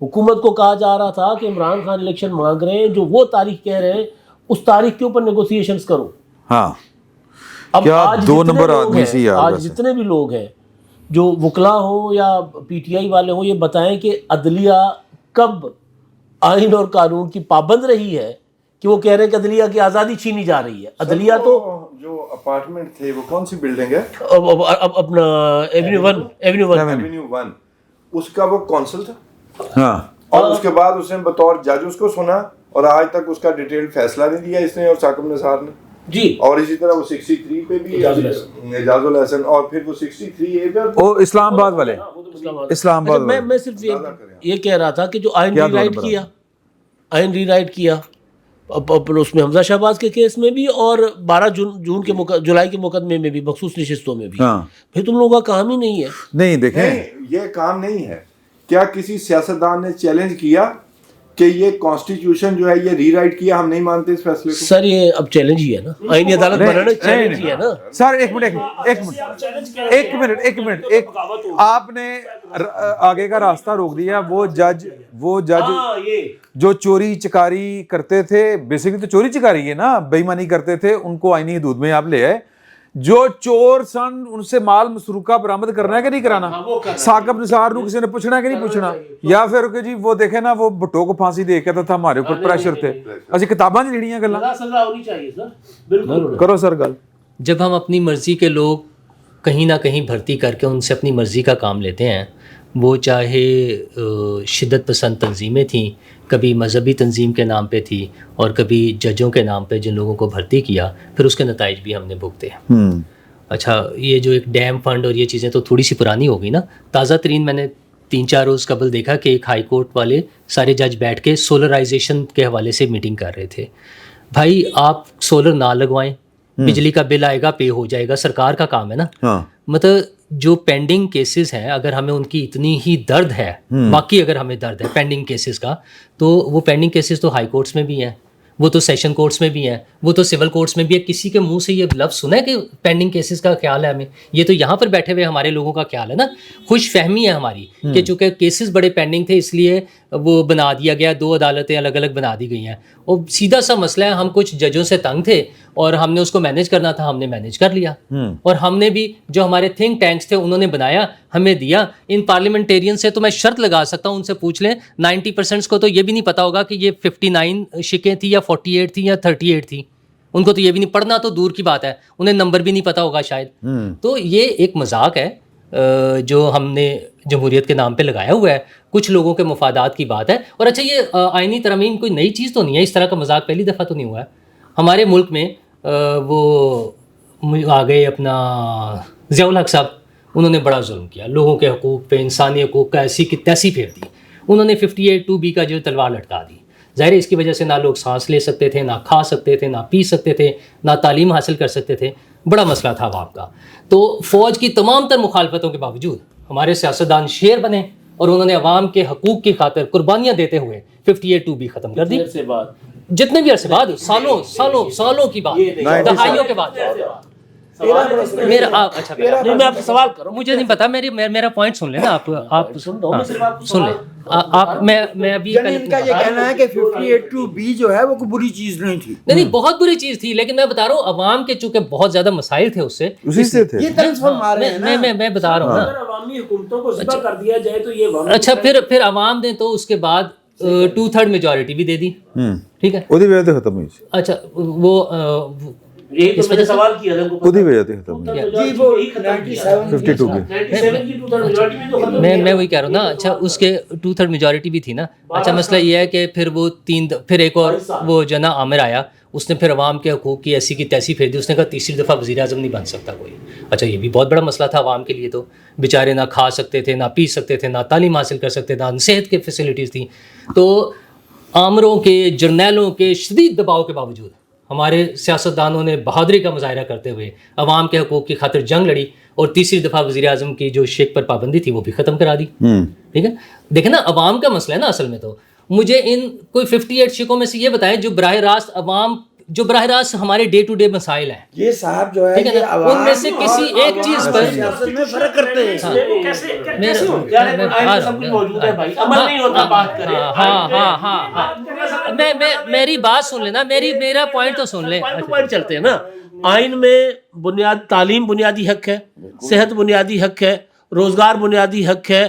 [SPEAKER 3] حکومت کو کہا جا رہا تھا کہ عمران خان الیکشن مانگ رہے ہیں, جو وہ تاریخ کہہ رہے ہیں اس تاریخ کے اوپر نیگوسیشنز کرو. اب آج جتنے بھی لوگ ہیں جو وکلا ہوں یا پی ٹی آئی والے ہوں, یہ بتائیں کہ عدلیہ کب آئین اور قانون کی پابند رہی ہے کہ وہ کہہ رہے ہیں کہ عدلیہ کی آزادی چھینی جا رہی ہے. عدلیہ تو
[SPEAKER 6] جو اپارٹمنٹ تھے وہ کون سی بلڈنگ ہے؟
[SPEAKER 3] اپنا ایونیو 1
[SPEAKER 6] اس کا وہ کونسل تھا. اور اس کے بعد اس نے بطور جج اس کو سنا, اور آج تک اس کا ڈیٹیل فیصلہ نہیں دیا اس نے اور ثاقب نثار نے. جی, اور اسی طرح وہ 63 پہ بھی اعجاز الحسن, اور پھر وہ 63A پہ وہ
[SPEAKER 1] اسلام آباد والے. اسلام آباد
[SPEAKER 3] میں صرف یہ کہہ رہا تھا کہ جو آئین ری رائٹ کیا اس میں حمزہ شہباز کے کیس میں بھی, اور 12 جولائی کے مقدمے میں بھی, مخصوص نشستوں میں بھی, پھر تم لوگوں کا کام ہی نہیں ہے.
[SPEAKER 1] نہیں دیکھیں,
[SPEAKER 6] یہ کام نہیں ہے. کیا کسی سیاستدان نے چیلنج کیا کہ یہ کانسٹیٹیوشن جو ہے یہ ری رائٹ کیا, ہم نہیں مانتے اس فیصلے کو؟
[SPEAKER 3] سر یہ اب چیلنج ہی ہے نا, آئینی عدالت بنانا چیلنج ہی ہے نا.
[SPEAKER 1] سر ایک منٹ, آپ نے آگے کا راستہ روک دیا. وہ جج جو چوری چکاری کرتے تھے, بیسیکلی تو چوری چکاری ہے نا, بے ایمانی کرتے تھے, ان کو آئینی حدود میں آپ لے آئے. جو چور سن ان سے مال مسروقہ برآمد کرنا ہے کہ نہیں کرانا, ثاقب نثار نو کسی نے پوچھنا ہے کہ نہیں پوچھنا, یا پھر کہ جی وہ دیکھیں نا وہ بھٹو کو پھانسی دے کے تھا, ہمارے اوپر پریشر تھے. اچھا کتاباں جڑیاں گلاں کرو سر گل.
[SPEAKER 7] جب ہم اپنی مرضی کے لوگ کہیں نہ کہیں بھرتی کر کے ان سے اپنی مرضی کا کام لیتے ہیں, وہ چاہے شدت پسند تنظیمیں تھیں, کبھی مذہبی تنظیم کے نام پہ تھی, اور کبھی ججوں کے نام پہ جن لوگوں کو بھرتی کیا, پھر اس کے نتائج بھی ہم نے بھگتے ہیں. اچھا یہ جو ایک ڈیم فنڈ اور یہ چیزیں تو تھوڑی سی پرانی ہو گئی نا. تازہ ترین میں نے 3-4 روز قبل دیکھا کہ ایک ہائی کورٹ والے سارے جج بیٹھ کے سولرائزیشن کے حوالے سے میٹنگ کر رہے تھے. بھائی آپ سولر نہ لگوائیں, بجلی کا بل آئے گا, پے ہو جائے گا, سرکار کا کام ہے نا. مطلب جو پینڈنگ کیسز ہیں, اگر ہمیں ان کی اتنی ہی درد ہے, باقی اگر ہمیں درد ہے پینڈنگ کیسز کا, تو وہ پینڈنگ کیسز تو ہائی کورٹس میں بھی ہیں, وہ تو سیشن کورٹس میں بھی ہیں, وہ تو سول کورٹس میں بھی ہے. کسی کے منہ سے یہ لفظ سنا ہے کہ پینڈنگ کیسز کا خیال ہے ہمیں؟ یہ تو یہاں پر بیٹھے ہوئے ہمارے لوگوں کا خیال ہے نا. خوش فہمی ہے ہماری کہ چونکہ کیسز بڑے پینڈنگ تھے اس لیے وہ بنا دیا گیا, 2 عدالتیں الگ الگ بنا دی گئی ہیں. اور سیدھا سا مسئلہ ہے, ہم کچھ ججوں سے تنگ تھے اور ہم نے اس کو مینیج کرنا تھا, ہم نے مینیج کر لیا. اور ہم نے بھی جو ہمارے تھنک ٹینکس تھے انہوں نے بنایا, ہمیں دیا. ان پارلیمنٹیرین سے تو میں شرط لگا سکتا ہوں, ان سے پوچھ لیں 90% کو تو یہ بھی نہیں پتا ہوگا کہ یہ 59 شکیں تھی یا 48 تھی یا 38 تھی. ان کو تو یہ بھی نہیں, پڑھنا تو دور کی بات ہے, انہیں نمبر بھی نہیں پتا ہوگا شاید. تو یہ ایک مذاق ہے جو ہم نے جمہوریت کے نام پہ لگایا ہوا ہے, کچھ لوگوں کے مفادات کی بات ہے. اور اچھا یہ آئینی ترمیم کوئی نئی چیز تو نہیں ہے, اس طرح کا مذاق پہلی دفعہ تو نہیں ہوا ہے ہمارے ملک میں. وہ آ گئے اپنا ضیاء الحق صاحب, انہوں نے بڑا ظلم کیا لوگوں کے حقوق پہ, انسانی حقوق کا ایسی کی تیسی پھیر دی. انہوں نے 58(2)B کا جو تلوار لٹکا دی. ظاہر ہے اس کی وجہ سے نہ لوگ سانس لے سکتے تھے, نہ کھا سکتے تھے, نہ پی سکتے تھے, نہ تعلیم حاصل کر سکتے تھے. بڑا مسئلہ تھا عوام کا. تو فوج کی تمام تر مخالفتوں کے باوجود ہمارے سیاستدان شیر بنے اور انہوں نے عوام کے حقوق کی خاطر قربانیاں دیتے ہوئے 58(2) بھی ختم کر دی.
[SPEAKER 3] سے بعد
[SPEAKER 7] جتنے بھی عرصے بعد سالوں کی بات, دہائیوں کے بعد. میرا اچھا
[SPEAKER 3] میں آپ سے سوال کروں,
[SPEAKER 7] مجھے نہیں پتا, میرا پوائنٹ سن لیں نا آپ سن لیں آپ. میں ابھی
[SPEAKER 2] ان کا یہ کہنا ہے کہ 58(2) جو ہے وہ کوئی بری چیز نہیں تھی.
[SPEAKER 7] نہیں بہت بری چیز تھی, لیکن میں بتا رہا ہوں عوام کے چونکہ بہت زیادہ مسائل تھے اس سے,
[SPEAKER 1] اسی سے تھے.
[SPEAKER 2] یہ طرز فرما رہے ہیں نا.
[SPEAKER 7] میں بتا رہا ہوں نا.
[SPEAKER 4] اگر عوامی حکومتوں کو ذبح کر دیا جائے تو یہ عوامی
[SPEAKER 7] اچھا پھر عوام نے تو اس کے بعد 2/3 میجورٹی بھی دے دی, ٹھیک ہے.
[SPEAKER 1] ਉਹਦੀ ਵਜ੍ਹਾ ਤੇ ਖਤਮ ਹੋਈ ਸੀ.
[SPEAKER 7] اچھا وہ
[SPEAKER 3] یہی تو میں نے سوال کیا تھا,
[SPEAKER 1] ਉਹਦੀ ਵਜ੍ਹਾ ਤੇ ਖਤਮ ਹੋਈ
[SPEAKER 2] جی وہ
[SPEAKER 1] 52 کی.
[SPEAKER 4] 97 کی 2/3 میجورٹی میں تو ختم.
[SPEAKER 7] میں وہی کہہ رہا ہوں نا. اچھا اس کے 2/3 میجورٹی بھی تھی نا. اچھا مسئلہ یہ ہے کہ پھر وہ پھر ایک اور وہ جو نا عامر آیا, اس نے پھر عوام کے حقوق کی ایسی کی تیسی پھیر دی. اس نے کہا تیسری دفعہ وزیر اعظم نہیں بن سکتا کوئی. اچھا یہ بھی بہت بڑا مسئلہ تھا عوام کے لیے. تو بیچارے نہ کھا سکتے تھے, نہ پی سکتے تھے, نہ تعلیم حاصل کر سکتے تھے, نہ صحت کی فیسلٹیز تھیں. تو آمروں کے, جرنیلوں کے شدید دباؤ کے باوجود ہمارے سیاستدانوں نے بہادری کا مظاہرہ کرتے ہوئے عوام کے حقوق کی خاطر جنگ لڑی, اور تیسری دفعہ وزیر اعظم کی جو شیک پر پابندی تھی وہ بھی ختم کرا دی. ٹھیک ہے, دیکھیں نا عوام کا مسئلہ ہے نا اصل میں. تو مجھے ان کوئی 58 شیکوں میں سے یہ بتائیں جو براہ راست عوام, جو براہ راست ہمارے ڈے ٹو ڈے مسائل ہیں,
[SPEAKER 2] یہ صاحب جو ہے
[SPEAKER 7] ٹھیک ہے نا, ان میں سے کسی ایک چیز پر
[SPEAKER 2] سیاست میں فرق کرتے ہیں.
[SPEAKER 3] سب کچھ موجود ہے بھائی, عمل نہیں ہوتا, بات کریں.
[SPEAKER 7] ہاں میری بات سن لینا, میرا پوائنٹ تو سن لیں.
[SPEAKER 3] پوائنٹ چلتے ہیں نا. آئین میں تعلیم بنیادی حق ہے, صحت بنیادی حق ہے, روزگار بنیادی حق ہے,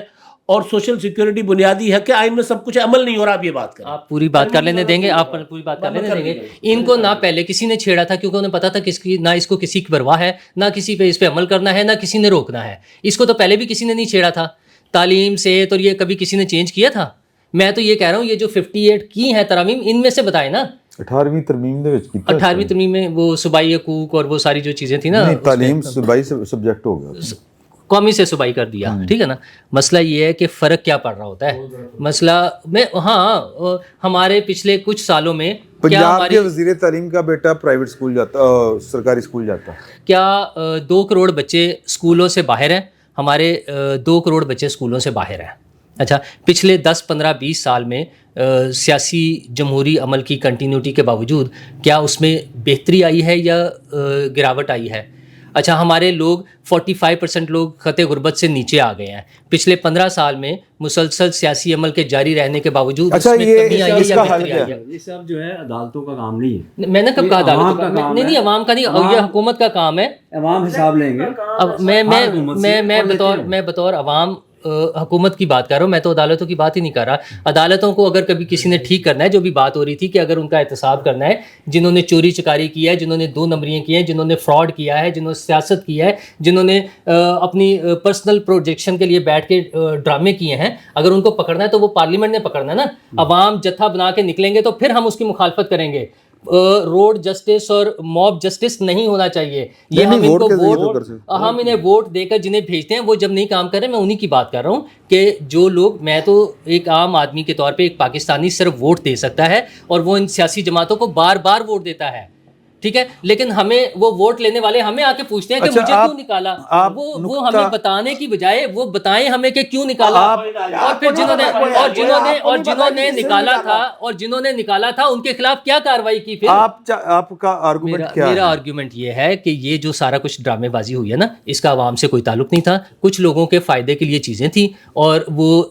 [SPEAKER 3] اور سوشل سیکیورٹی بنیادی حق ہے. آئین میں سب کچھ عمل نہیں ہو رہا. آپ یہ بات کریں,
[SPEAKER 7] آپ پوری بات کر لینے دیں گے, آپ پوری بات کر لینے دیں گے. ان کو نہ پہلے کسی نے چھیڑا تھا, کیونکہ انہیں پتا تھا کہ نہ اس کو کسی کی پرواہ ہے, نہ کسی پہ اس پہ عمل کرنا ہے, نہ کسی نے روکنا ہے. اس کو تو پہلے بھی کسی نے نہیں چھیڑا تھا. تعلیم سے تو یہ کبھی کسی نے چینج کیا تھا. میں تو یہ کہہ رہا ہوں یہ جو 58 کی ہیں ترامیم, ان میں سے بتائیں نا.
[SPEAKER 1] 18ویں ترمیم دے وچ کیتا
[SPEAKER 7] 18ویں ترمیم میں وہ صوبائی حقوق اور وہ ساری جو چیزیں تھیں نا,
[SPEAKER 1] تعلیم صوبائی سبجیکٹ ہو گیا,
[SPEAKER 7] قومی سے صوبائی کر دیا. ٹھیک ہے نا. مسئلہ یہ ہے کہ فرق کیا پڑ رہا ہوتا ہے. مسئلہ میں ہمارے پچھلے کچھ سالوں میں
[SPEAKER 1] پنجاب کے وزیر تعلیم کا بیٹا پرائیویٹ اسکول جاتا, سرکاری اسکول جاتا,
[SPEAKER 7] کیا 2 کروڑ بچے اسکولوں سے باہر ہیں. ہمارے 2 کروڑ بچے اسکولوں سے باہر ہیں. اچھا پچھلے 10 15 20 سال میں سیاسی جمہوری عمل کی کنٹینیوٹی کے باوجود کیا اس میں بہتری آئی ہے یا گراوٹ آئی ہے. اچھا ہمارے لوگ 45% لوگ خطے غربت سے نیچے آ گئے ہیں. پچھلے 15 سال میں مسلسل سیاسی عمل کے جاری رہنے کے باوجود اس میں کمی آئی ہے یا بہتری آئی ہے.
[SPEAKER 5] یہ سب جو ہے عدالتوں کا کام نہیں ہے.
[SPEAKER 7] میں نے کب کہا عدالت کا کام نہیں, عوام کا نہیں, یہ حکومت کا کام ہے.
[SPEAKER 5] عوام حساب لیں گے.
[SPEAKER 7] اب میں بطور عوام حکومت کی بات کر رہا ہوں, میں تو عدالتوں کی بات ہی نہیں کر رہا. عدالتوں کو اگر کبھی کسی نے ٹھیک کرنا ہے, جو بھی بات ہو رہی تھی کہ اگر ان کا احتساب کرنا ہے, جنہوں نے چوری چکاری کی ہے, جنہوں نے 2 نمبریاں کی ہیں, جنہوں نے فراڈ کیا ہے, جنہوں نے سیاست کی ہے, جنہوں نے اپنی پرسنل پروجیکشن کے لیے بیٹھ کے ڈرامے کیے ہیں, اگر ان کو پکڑنا ہے تو وہ پارلیمنٹ نے پکڑنا ہے نا. عوام جتھا بنا کے نکلیں گے تو پھر ہم اس کی مخالفت کریں گے. روڈ جسٹس اور موب جسٹس نہیں ہونا چاہیے. یہ ہم انہیں ووٹ دے کر جنہیں بھیجتے ہیں وہ جب نہیں کام کر رہے, میں انہی کی بات کر رہا ہوں کہ جو لوگ, میں تو ایک عام آدمی کے طور پہ ایک پاکستانی صرف ووٹ دے سکتا ہے اور وہ ان سیاسی جماعتوں کو بار بار ووٹ دیتا ہے. ٹھیک ہے, لیکن ہمیں وہ ووٹ لینے والے ہمیں آ کے پوچھتے ہیں کہ مجھے کیوں نکالا. وہ ہمیں بتانے کی بجائے وہ بتائیں ہمیں کہ کیوں نکالا. اور پھر جنہوں نے نکالا تھا ان کے خلاف کیا کارروائی کی. پھر
[SPEAKER 1] آپ کا آرگومنٹ کیا ہے؟
[SPEAKER 7] میرا آرگومنٹ یہ ہے کہ یہ جو سارا کچھ ڈرامے بازی ہوئی ہے نا, اس کا عوام سے کوئی تعلق نہیں تھا. کچھ لوگوں کے فائدے کے لیے چیزیں تھیں, اور وہ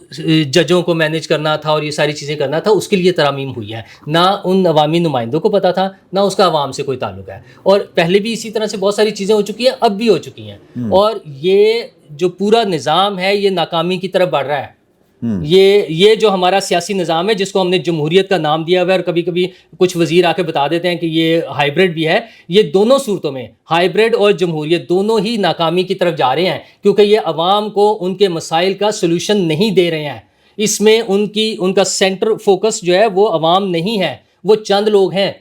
[SPEAKER 7] ججوں کو مینیج کرنا تھا اور یہ ساری چیزیں کرنا تھا, اس کے لیے ترامیم ہوئی ہے. نہ ان عوامی نمائندوں کو پتا تھا, نہ اس کا عوام سے کوئی تعلق ہے. اور پہلے بھی اسی طرح سے بہت ساری چیزیں ہو چکی ہیں, اب بھی ہو چکی ہیں. اور یہ جو پورا نظام ہے یہ ناکامی کی طرف بڑھ رہا ہے. یہ جو ہمارا سیاسی نظام ہے جس کو ہم نے جمہوریت کا نام دیا ہوا ہے, اور کبھی کبھی کچھ وزیر آ کے بتا دیتے ہیں کہ یہ ہائیبرڈ بھی ہے, یہ دونوں صورتوں میں ہائیبرڈ اور جمہوریت دونوں ہی ناکامی کی طرف جا رہے ہیں, کیونکہ یہ عوام کو ان کے مسائل کا سلوشن نہیں دے رہے ہیں. اس میں ان کا سینٹر فوکس جو ہے وہ عوام نہیں ہے, وہ چند لوگ ہیں,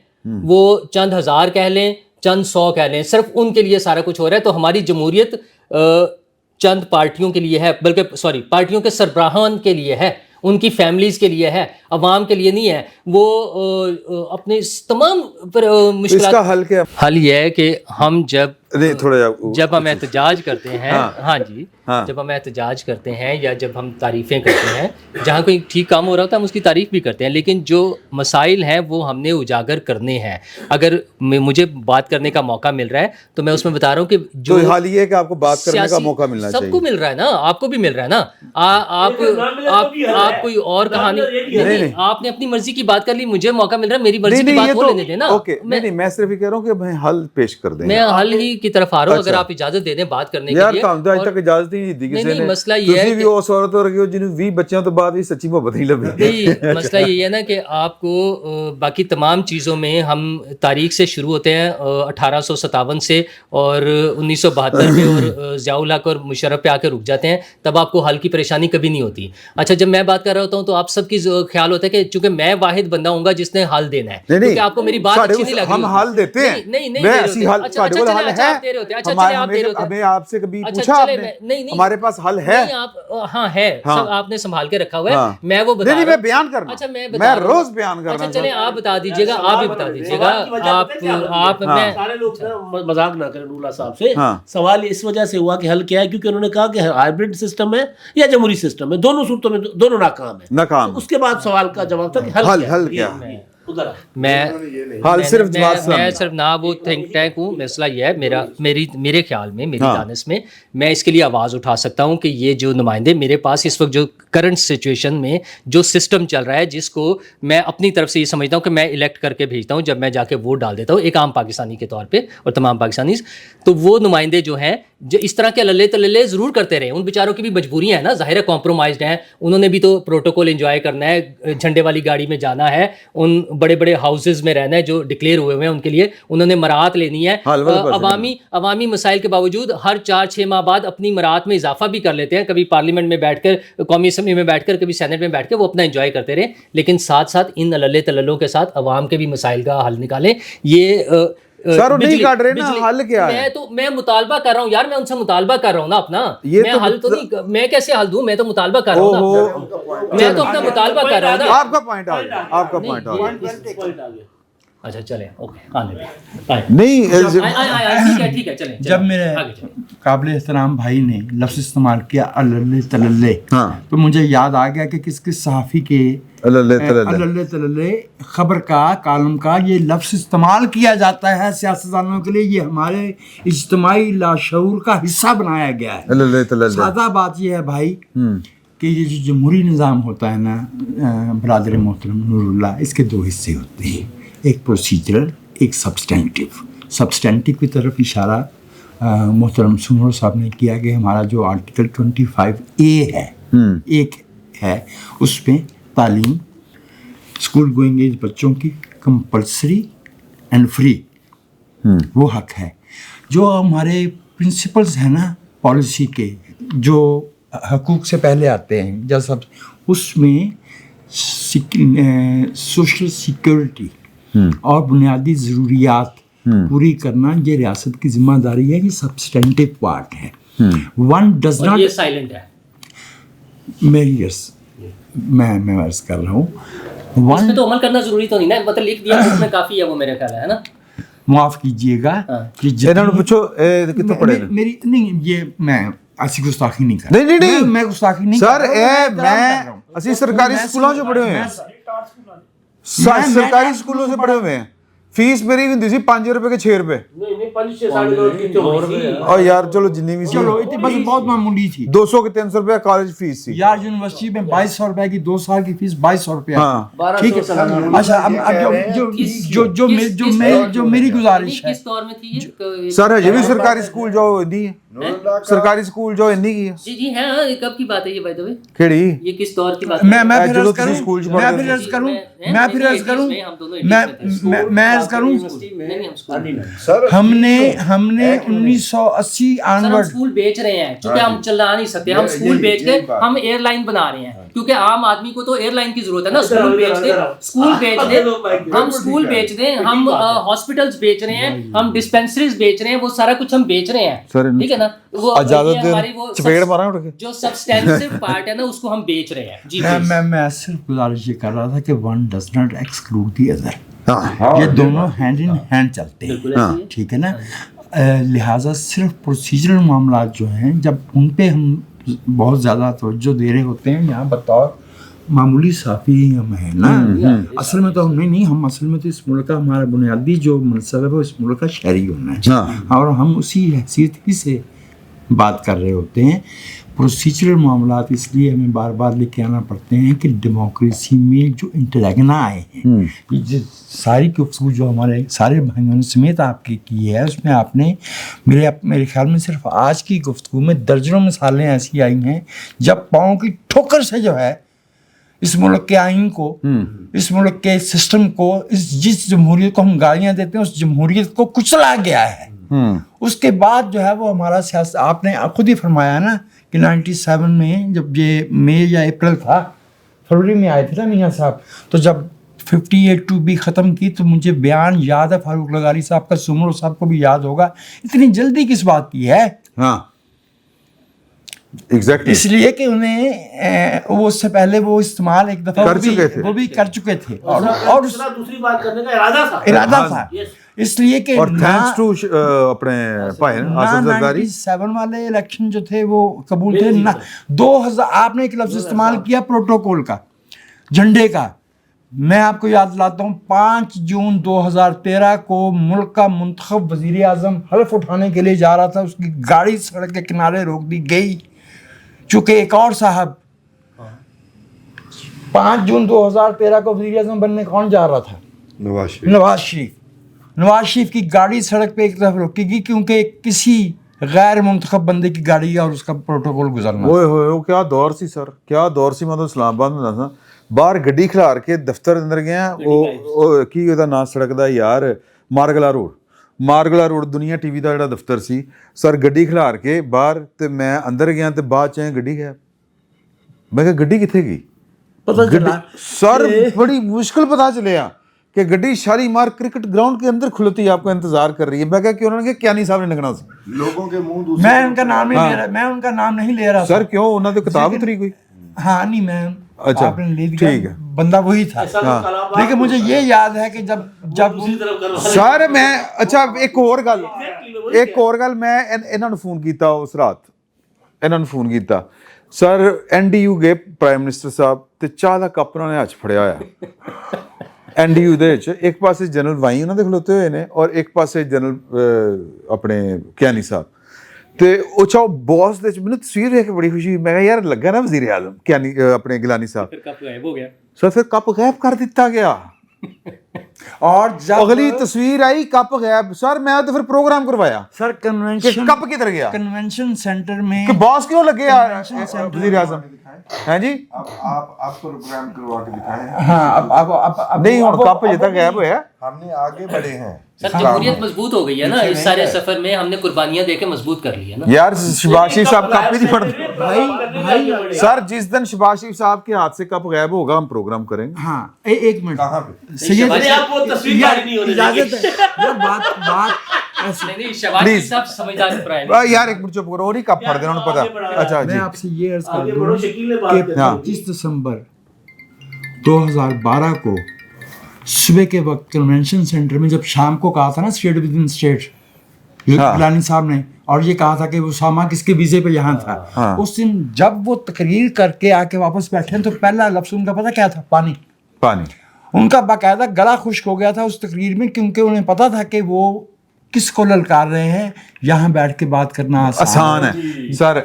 [SPEAKER 7] وہ چند ہزار کہہ لیں, چند 100 کہہ لیں, صرف ان کے لیے سارا کچھ ہو رہا ہے. تو ہماری جمہوریت چند پارٹیوں کے لیے ہے, بلکہ پارٹیوں کے سربراہان کے لیے ہے, ان کی فیملیز کے لیے ہے, عوام کے لیے نہیں ہے. وہ اپنے تمام مشکلات
[SPEAKER 1] کا حل کیا؟
[SPEAKER 7] حل یہ ہے کہ ہم جب
[SPEAKER 1] نہیں تھوڑا
[SPEAKER 7] جب ہم احتجاج کرتے ہیں، ہاں جی، جب ہم احتجاج کرتے ہیں یا جب ہم تعریفیں کرتے ہیں، جہاں کوئی ٹھیک کام ہو رہا ہوتا ہے ہم اس کی تعریف بھی کرتے ہیں، لیکن جو مسائل ہیں وہ ہم نے اجاگر کرنے ہیں. اگر مجھے بات کرنے کا موقع مل رہا ہے تو میں اس میں بتا رہا ہوں کہ جو
[SPEAKER 1] حال یہ ہے کہ آپ کو بات کرنے کا موقع ملنا چاہیے.
[SPEAKER 7] سب کو مل رہا ہے نا، آپ کو بھی مل رہا ہے نا. آپ کوئی اور کہانی نہیں، آپ نے اپنی مرضی کی بات کر لی، مجھے موقع مل رہا ہے میری مرضی کی بات ہو لینے دیں نا.
[SPEAKER 1] نہیں میں صرف یہ کہہ رہا ہوں کہ میں حل پیش کر دیں،
[SPEAKER 7] میں حل ہی کی طرف آ رہا ہوں. اگر آپ اجازت دے دیں بات کرنے کے لیے.
[SPEAKER 1] یار آج تک اجازت ہی نہیں دی کسی نے.
[SPEAKER 7] مسئلہ یہ ہے
[SPEAKER 1] کہ اس عورت ہو رہی ہو جنہوں 20 بچوں تو بعد بھی سچی محبت نہیں لبھی.
[SPEAKER 7] مسئلہ یہ ہے نا کہ آپ کو باقی تمام چیزوں میں ہم تاریخ سے شروع ہوتے ہیں 1857 سے اور 1972 میں اور ضیاء الحق اور مشرف پہ آ کے رک جاتے ہیں، تب آپ کو حل کی پریشانی کبھی نہیں ہوتی. اچھا جب میں بات کر رہا ہوتا ہوں تو آپ سب کی خیال ہوتا ہے کہ چونکہ میں واحد بندہ ہوں گا جس نے حل دینا ہے، کیونکہ آپ کو میری بات اچھی نہیں لگ رہی.
[SPEAKER 1] ہم حل دیتے ہیں. ہمیں آپ سے کبھی پوچھا آپ نے ہمارے پاس حل ہے؟
[SPEAKER 7] ہاں ہے، سب آپ نے سنبھال کے رکھا ہوا ہے. میں وہ بتا
[SPEAKER 1] میں بیان کرنا.
[SPEAKER 7] اچھا
[SPEAKER 1] میں روز بیان کرنا.
[SPEAKER 7] اچھا چلیں آپ بتا دیجیے گا، آپ بھی بتا دیجیے گا. آپ میں
[SPEAKER 3] سارے لوگ مذاق نہ کریں نور صاحب سے. سوال اس وجہ سے ہوا کہ حل کیا ہے کیونکہ انہوں نے کہا کہ ہائبرڈ سسٹم ہے یا جمہوری سسٹم ہے، دونوں صورتوں میں دونوں ناکام ہیں. اس کے بعد سوال کا جواب تھا کہ حل کیا.
[SPEAKER 7] میں صرف نہ وہ تھنک ٹینک ہوں. مسئلہ یہ ہے میرے خیال میں، میری دانش میں اس کے لیے آواز اٹھا سکتا ہوں کہ یہ جو نمائندے میرے پاس اس وقت جو کرنٹ سچویشن میں جو سسٹم چل رہا ہے، جس کو میں اپنی طرف سے یہ سمجھتا ہوں کہ میں الیکٹ کر کے بھیجتا ہوں جب میں جا کے ووٹ ڈال دیتا ہوں ایک عام پاکستانی کے طور پہ اور تمام پاکستانی، تو وہ نمائندے جو ہیں جو اس طرح کے للے تللے ضرور کرتے رہے. ان بیچاروں کی بھی مجبوریاں ہیں نا، ظاہر ہے کمپرومائزڈ ہیں. انہوں نے بھی تو پروٹوکول انجوائے کرنا ہے، جھنڈے والی گاڑی میں جانا ہے، ان بڑے بڑے ہاؤسز میں رہنا ہے جو ڈکلیئر ہوئے ہوئے ہیں، ان کے لیے انہوں نے مراعات لینی ہے. عوامی مسائل کے باوجود ہر 4-6 ماہ بعد اپنی مراعات میں اضافہ بھی کر لیتے ہیں، کبھی پارلیمنٹ میں بیٹھ کر، قومی اسمبلی میں بیٹھ کر، کبھی سینٹ میں بیٹھ کے وہ اپنا انجوائے کرتے رہے. لیکن ساتھ ساتھ ان للے تللوں کے ساتھ عوام کے بھی مسائل کا حل نکالیں. یہ
[SPEAKER 1] سر نہیں کاٹ رہے نا، حل کیا ہے؟
[SPEAKER 7] میں مطالبہ کر رہا ہوں یار، میں ان سے مطالبہ کر رہا ہوں نا اپنا. میں حل تو نہیں، میں کیسے حل دوں؟ میں تو مطالبہ کر رہا ہوں نا، میں تو اپنا مطالبہ کر رہا ہوں نا.
[SPEAKER 1] آپ کا پوائنٹ آ گیا، آپ کا پوائنٹ آ گیا.
[SPEAKER 7] اچھا چلیں اوکے
[SPEAKER 1] نہیں
[SPEAKER 7] ٹھیک ہے چلیں.
[SPEAKER 2] جب میرے قابل احترام بھائی نے لفظ استعمال کیا اللے تللے، تو مجھے یاد آ گیا کہ کس صحافی کے اللے تللے خبر کا کالم کا یہ لفظ استعمال کیا جاتا ہے سیاستدانوں کے لیے. یہ ہمارے اجتماعی لاشعور کا حصہ بنایا گیا ہے. سادہ بات یہ ہے بھائی کہ یہ جو جمہوری نظام ہوتا ہے نا برادر محترم نور اللہ، اس کے 2 حصے ہوتے ہیں، ایک پروسیجرل، ایک سبسٹینٹیو کی طرف اشارہ محترم سمر صاحب نے کیا کہ ہمارا جو آرٹیکل 25A ہے ایک ہے، اس میں تعلیم اسکول گوئنگ ایج بچوں کی کمپلسری اینڈ فری وہ حق ہے. جو ہمارے پرنسپلز ہیں نا پالیسی کے، جو حقوق سے پہلے آتے ہیں جیسا اس میں سوشل سیکورٹی اور بنیادی ضروریات پوری کرنا یہ ریاست کی ذمہ داری ہے. یہ سبسٹینٹیو پارٹ ہے. ون ڈز ناٹ،
[SPEAKER 7] یہ سائلنٹ ہے
[SPEAKER 2] میری میں عرض کر رہا ہوں،
[SPEAKER 7] اس پہ تو عمل کرنا ضروری تو نہیں نا، مطلب لکھ دیا اس میں کافی ہے، وہ میرا خیال ہے نا.
[SPEAKER 2] معاف کیجیے گا میری نہیں، یہ میں ایسی گستاخی نہیں کر رہا. نہیں میں گستاخی نہیں
[SPEAKER 1] سر. میں سرکاری اسکولوں سے پڑھے ہوئے ہیں، سرکاری اسکولوں سے پڑھے ہوئے ہیں. فیس میری ہوتی سی 5 روپے کے 6 روپے. اور یار چلو جتنی بھی
[SPEAKER 2] چلو بس بہت معمولی تھی.
[SPEAKER 1] 200 کے 300 روپے کالج فیس تھی
[SPEAKER 2] یار. یونیورسٹی میں 2200 روپے کی 2 سال کی فیس 2200 روپے. ٹھیک ہے. اچھا اب جو میری گزارش ہے،
[SPEAKER 7] کس دور میں تھی
[SPEAKER 1] سر؟ یہ بھی سرکاری اسکول جو نہیں ہے، سرکاری اسکول جو نہیں کی ہے.
[SPEAKER 7] جی ہاں. کب کی بات ہے یہ بائی دی وے؟
[SPEAKER 1] کیڑی
[SPEAKER 7] یہ کس دور کی بات ہے؟
[SPEAKER 2] میں پھر عرض کروں ہم نے 1980 آنورڈ
[SPEAKER 7] اسکول بیچ رہے ہیں کیونکہ ہم چلا نہیں سکتے. ہم اسکول بیچ کے ہم ایئر لائن بنا رہے ہیں کیونکہ عام آدمی کو تو ایئر لائن کی ضرورت ہے نا. اسکول بیچ دیں، ہم اسکول بیچ دیں، ہم ہاسپٹلس بیچ رہے ہیں، ہم ڈسپینسریز بیچ رہے ہیں، وہ سارا کچھ ہم بیچ رہے ہیں. ٹھیک ہے نا. وہ جو سبسٹینٹیو پارٹ ہے نا اس کو ہم بیچ رہے ہیں. جی
[SPEAKER 2] میں صرف گزارش یہ کر رہا تھا کہ one does not exclude the other. یہ دونوں ہینڈ ان ہینڈ چلتے ہیں. ٹھیک ہے نا. لہٰذا صرف پروسیجرل معاملات جو ہیں جب ان پہ ہم بہت زیادہ توجہ دے رہے ہوتے ہیں یہاں بطور معمولی صحافی ہم ہیں نا، اصل میں تو ہم نہیں، ہم اصل میں تو اس ملک کا ہمارا بنیادی جو منصب ہے وہ اس ملک کا شہری ہونا ہے، اور ہم اسی حیثیت ہی سے بات کر رہے ہوتے ہیں۔ پروسیجرل معاملات اس لیے ہمیں بار بار لے کے آنا پڑتے ہیں کہ ڈیموکریسی میں جو انٹلیگنا آئے ہیں، ساری گفتگو جو ہمارے سارے بھائیوں سمیت آپ کی ہے، اس میں آپ نے میرے خیال میں صرف آج کی گفتگو میں درجنوں مثالیں ایسی آئی ہیں جب پاؤں کی ٹھوکر سے جو ہے اس ملک کے آئین کو، اس ملک کے سسٹم کو، جس جمہوریت کو ہم گالیاں دیتے ہیں اس جمہوریت کو کچلا گیا ہے۔ اس کے بعد جو ہے وہ ہمارا سیاست، آپ نے خود ہی فرمایا نا کہ 97 میں جب یہ مئی یا اپریل تھا، فروری میں آئے تھے نا میاں صاحب، تو جب 58(2)B ختم کی تو مجھے بیان یاد ہے فاروق لغاری صاحب کا، سمر صاحب کو بھی یاد ہوگا، اتنی جلدی کس بات کی ہے؟
[SPEAKER 1] ہاں ایگزیکٹلی،
[SPEAKER 2] اس لیے کہ انہیں وہ اس سے پہلے وہ استعمال ایک دفعہ وہ بھی کر چکے تھے، اور
[SPEAKER 4] دوسری بات کرنے کا
[SPEAKER 2] ارادہ تھا، اس لیے کہ
[SPEAKER 1] اور تھینکس ٹو اپنے بھائی آصف زرداری
[SPEAKER 2] 97 والے الیکشن جو تھے وہ قبول تھے نہ 2000 آپ نے ایک لفظ استعمال کیا پروٹوکول کا، جھنڈے کا، میں آپ کو یاد دلاتا ہوں 5 جون 2013 کو ملک کا منتخب وزیر اعظم حلف اٹھانے کے لیے جا رہا تھا، اس کی گاڑی سڑک کے کنارے روک دی گئی، چونکہ ایک اور صاحب 5 جون 2013 کو وزیر اعظم بننے کون جا رہا تھا؟ نواز شریف کی گاڑی سڑک پہ ایک طرف روکی گئی کیونکہ کسی غیر منتخب بندے کی گاڑی اور اس کا پروٹوکول گزرنا۔
[SPEAKER 1] وہ کیا دور سی سر، کیا دور سی، مطلب اسلام آباد میں دسنا باہر گڈی کھلار کے دفتر اندر گیا، وہ کی ਉਹਦਾ ਨਾਂ ਸੜਕ ਦਾ ਯਾਰ ਮਾਰਗਲਾ ਰੋਡ ਦੁਨੀਆ ਟੀਵੀ ਦਾ ਜਿਹੜਾ ਦਫ਼ਤਰ ਸੀ ਸਰ, ਗੱਡੀ ਖਿਲਾਰ ਕੇ ਬਾਹਰ ਤੇ ਮੈਂ ਅੰਦਰ ਗਿਆ ਤੇ ਬਾਅਦ ਚ ਗੱਡੀ ਹੈ, ਮੈਂ ਕਿਹਾ ਗੱਡੀ ਕਿੱਥੇ ਗਈ ਸਰ, ਬੜੀ ਮੁਸ਼ਕਿਲ ਪਤਾ ਚੱਲਿਆ کہ گڈی شاری مار کرکٹ گراؤنڈ کے اندر کھلتی آپ کو انتظار کر رہی ہے۔ میں کہا کہ انہوں نے کہا کیانی صاحب نے لگنا سی،
[SPEAKER 6] لوگوں کے منہ
[SPEAKER 2] میں ان کا نام نہیں لے رہا، میں ان کا نام نہیں لے رہا
[SPEAKER 1] سر، کیوں انہوں نے کتاب اتری کوئی؟
[SPEAKER 2] ہاں نہیں، میں
[SPEAKER 1] اچھا
[SPEAKER 2] آپ نے لے دیا،
[SPEAKER 1] ٹھیک ہے،
[SPEAKER 2] بندہ وہی تھا، لیکن مجھے یہ یاد ہے کہ جب
[SPEAKER 1] سر میں اچھا ایک اور گل میں انہوں نے فون کیتا اس رات، انہوں نے فون کیتا سر NDU گئے پرائم منسٹر صاحب تے چاہ دا کپ انہوں نے ہاتھ پھڑیا ہوا NDU دے وچ، ایک پاسے جنرل وائی انہوں نے کھلوتے ہوئے نے اور ایک پاسے جنرل اپنے کیانی صاحب تے او چاہو باس دے میں نے تصویر دیکھ کے بڑی خوشی ہوئی، میں کہا یار لگا نا وزیر اعظم کیانی اپنے گیلانی صاحب،
[SPEAKER 7] پھر کپ غائب ہو گیا
[SPEAKER 1] سر، پھر کپ غائب کر دیتا گیا،
[SPEAKER 2] اور جب
[SPEAKER 1] اگلی تصویر آئی کپ غائب، سر میں تو پھر پروگرام کروایا
[SPEAKER 2] سر
[SPEAKER 1] کپ کدھر گیا،
[SPEAKER 2] کنونشن سینٹر میں
[SPEAKER 1] کہ باس کیوں لگے وزیر اعظم، ہاں جی
[SPEAKER 6] آپ کو پروگرام کروا کے دکھائے ہیں،
[SPEAKER 2] ہاں اب
[SPEAKER 1] نہیں ہوں کپ جتنا غائب ہوا
[SPEAKER 6] ہم نے آگے بڑھے ہیں،
[SPEAKER 7] سر جمہوریت مضبوط ہو گئی ہے نا، اس سارے سفر میں ہم نے قربانیاں دے کے مضبوط کر لی ہے نا
[SPEAKER 1] یار۔ شہباز شریف صاحب کپ ہی نہیں پڑتے سر، جس دن شہباز شریف صاحب کے ہاتھ سے کپ غائب ہوگا ہم پروگرام کریں گے۔
[SPEAKER 2] ہاں ایک منٹ،
[SPEAKER 6] کہاں پہ
[SPEAKER 2] سید
[SPEAKER 4] آپ وہ تصویر جاری نہیں ہونے
[SPEAKER 2] اجازت ہے، بات
[SPEAKER 7] نہیں، شہباز شریف صاحب سمجھدار پرائم
[SPEAKER 1] یار ایک منٹ چپ کرو، اور ہی کپ پڑ دینا انہوں پتا۔ اچھا
[SPEAKER 2] میں
[SPEAKER 1] جی،
[SPEAKER 2] آپ سے یہ عرض کر
[SPEAKER 4] آگے
[SPEAKER 2] دوں
[SPEAKER 4] بڑھو، شکیل نے بات
[SPEAKER 2] کہ
[SPEAKER 4] کی۔
[SPEAKER 2] 25 دسمبر 2012 کو صبح کے وقت کنونشن سینٹر میں جب شام کو کہا تھا نا state with in state, Gilani صاحب نے، اور یہ کہا تھا کہ اسامہ کس کے ویزے پہ یہاں تھا، اس دن جب وہ تقریر کر کے آ کے واپس بیٹھے تو پہلا لفظ ان کا پتہ کیا تھا؟ پانی۔ ان کا باقاعدہ گلا خشک ہو گیا تھا اس تقریر میں، کیونکہ انہیں پتا تھا کہ وہ کس کو للکار رہے ہیں، یہاں بیٹھ کے بات کرنا
[SPEAKER 1] آسان ہے سر۔